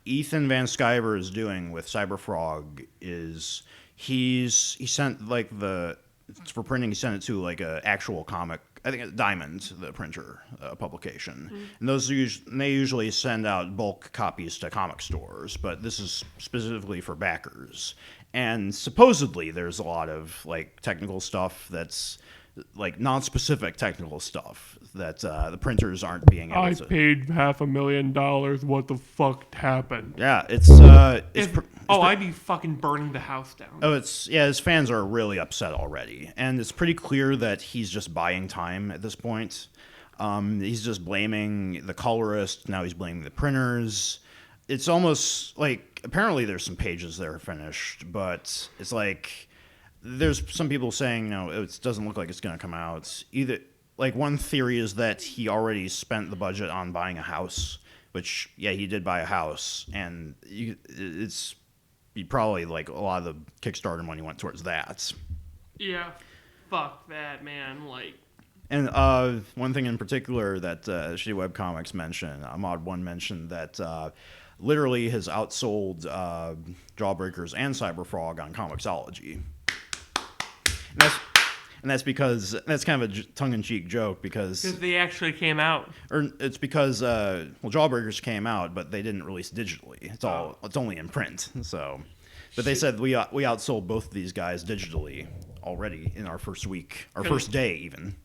Speaker 2: Ethan Van Sciver is doing with Cyberfrog is he sent for printing, he sent it to a actual comic. I think it's Diamond, the printer publication, and they usually send out bulk copies to comic stores, but this is specifically for backers. And supposedly there's a lot of technical stuff that's non-specific technical stuff that the printers aren't being able to.
Speaker 3: I paid $500,000. What the fuck happened?
Speaker 2: Yeah, I'd be
Speaker 3: fucking burning the house down.
Speaker 2: Oh, his fans are really upset already, and it's pretty clear that he's just buying time at this point. He's just blaming the colorist. Now he's blaming the printers. It's almost apparently there's some pages that are finished, but it's there's some people saying, no, it doesn't look like it's going to come out. Either one theory is that he already spent the budget on buying a house, which he did buy a house, and it's probably a lot of the Kickstarter money went towards that.
Speaker 3: Yeah, fuck that, man.
Speaker 2: And one thing in particular that Shitty Webcomics mentioned, Mod1 mentioned that literally has outsold Jawbreakers and Cyberfrog on Comixology. And that's because that's kind of a tongue-in-cheek joke because
Speaker 3: they actually came out.
Speaker 2: Or it's because Jawbreakers came out, but they didn't release digitally. It's only in print. So, but they said we outsold both of these guys digitally already in our first week, first day even.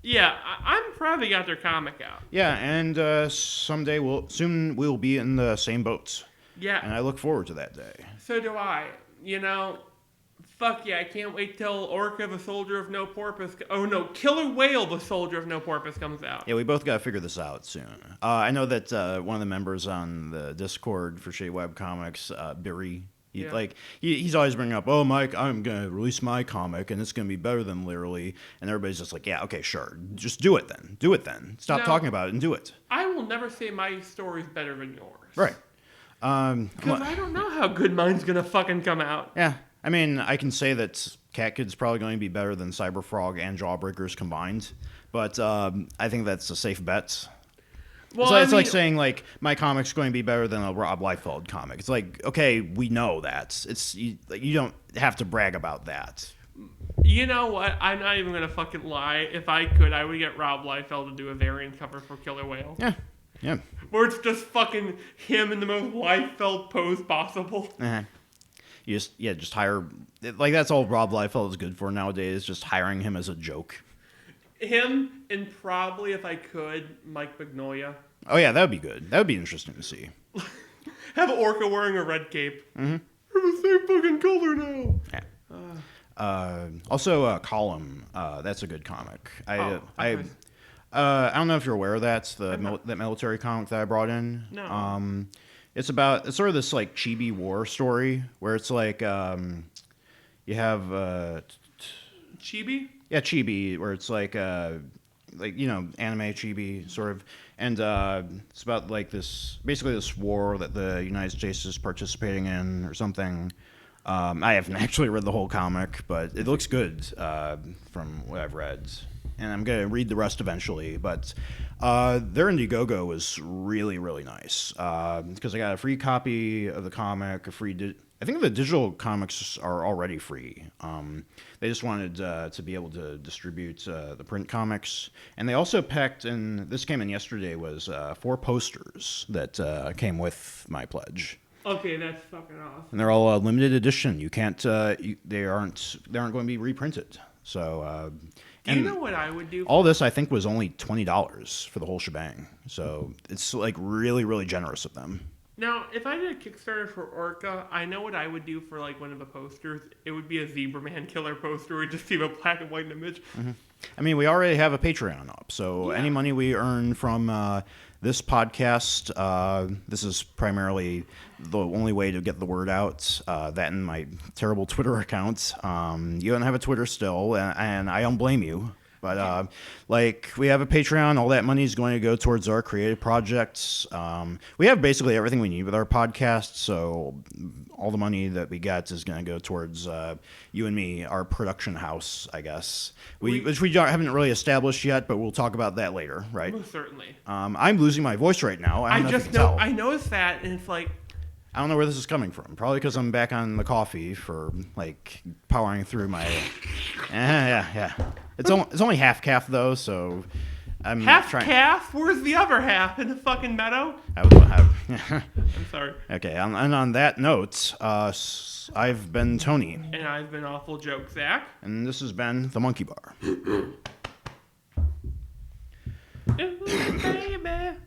Speaker 3: Yeah, I'm proud they got their comic out.
Speaker 2: Yeah, and someday we'll be in the same boats.
Speaker 3: Yeah,
Speaker 2: and I look forward to that day.
Speaker 3: So do I. Fuck yeah, I can't wait till Orca the Soldier of No Porpoise... Killer Whale the Soldier of No Porpoise comes out.
Speaker 2: Yeah, we both got to figure this out soon. I know that one of the members on the Discord for Shitty Webcomics, Barry, he's always bringing up, oh, Mike, I'm going to release my comic, and it's going to be better than Literally. And everybody's just yeah, okay, sure. Just do it then. Stop talking about it and do it.
Speaker 3: I will never say my story's better than yours.
Speaker 2: Right.
Speaker 3: Because I don't know how good mine's going to fucking come out.
Speaker 2: Yeah. I mean, I can say that Cat Kid's probably going to be better than Cyberfrog and Jawbreakers combined, but I think that's a safe bet. Well, it's like saying my comic's going to be better than a Rob Liefeld comic. It's okay, we know that. You don't have to brag about that.
Speaker 3: You know what? I'm not even going to fucking lie. If I could, I would get Rob Liefeld to do a variant cover for Killer Whale.
Speaker 2: Yeah.
Speaker 3: Where it's just fucking him in the most Liefeld pose possible.
Speaker 2: Uh-huh. You just hire... that's all Rob Liefeld is good for nowadays, just hiring him as a joke.
Speaker 3: Him and probably, if I could, Mike Mignola.
Speaker 2: Oh, yeah, that would be good. That would be interesting to see.
Speaker 3: Have Orca wearing a red cape. Mm-hmm. We're the same fucking color now.
Speaker 2: Yeah. Also, Column. That's a good comic. I don't know if you're aware of that. That military comic that I brought in.
Speaker 3: No.
Speaker 2: It's sort of this Chibi war story where it's you have
Speaker 3: Chibi?
Speaker 2: Yeah, Chibi, where it's anime Chibi sort of, and it's about this war that the United States is participating in or something, I haven't actually read the whole comic, but it looks good from what I've read. And I'm going to read the rest eventually. But their Indiegogo was really, really nice. Because I got a free copy of the comic, I think the digital comics are already free. They just wanted to be able to distribute the print comics. And they also packed in, this came in yesterday, was 4 posters that came with my pledge.
Speaker 3: Okay, that's fucking awesome.
Speaker 2: And they're all limited edition. You can't, they aren't going to be reprinted. So,
Speaker 3: do you know what I would do?
Speaker 2: All this, I think, was only $20 for the whole shebang. So it's like really, really generous of them.
Speaker 3: Now, if I did a Kickstarter for Orca, I know what I would do for like one of the posters. It would be a Zebra Man Killer poster or just see a black and white image.
Speaker 2: Mm-hmm. I mean, we already have a Patreon up, so any money we earn from this podcast, this is primarily the only way to get the word out. That and my terrible Twitter account. You don't have a Twitter still, and I don't blame you. But like we have a Patreon, all that money is going to go towards our creative projects. We have basically everything we need with our podcast, so all the money that we get is going to go towards you and me, our production house, I guess. Which we haven't really established yet, but we'll talk about that later, right?
Speaker 3: Most certainly.
Speaker 2: I'm losing my voice right now.
Speaker 3: I just know. I noticed that, and it's like.
Speaker 2: I don't know where this is coming from. Probably because I'm back on the coffee for like powering through my. Yeah. It's only half calf though, so I'm
Speaker 3: half calf. Where's the other half in the fucking meadow?
Speaker 2: I'm
Speaker 3: sorry.
Speaker 2: Okay, and on that note, I've been Tony,
Speaker 3: and I've been Awful Joke Zach,
Speaker 2: and this has been the Monkey Bar.
Speaker 3: Ooh, baby.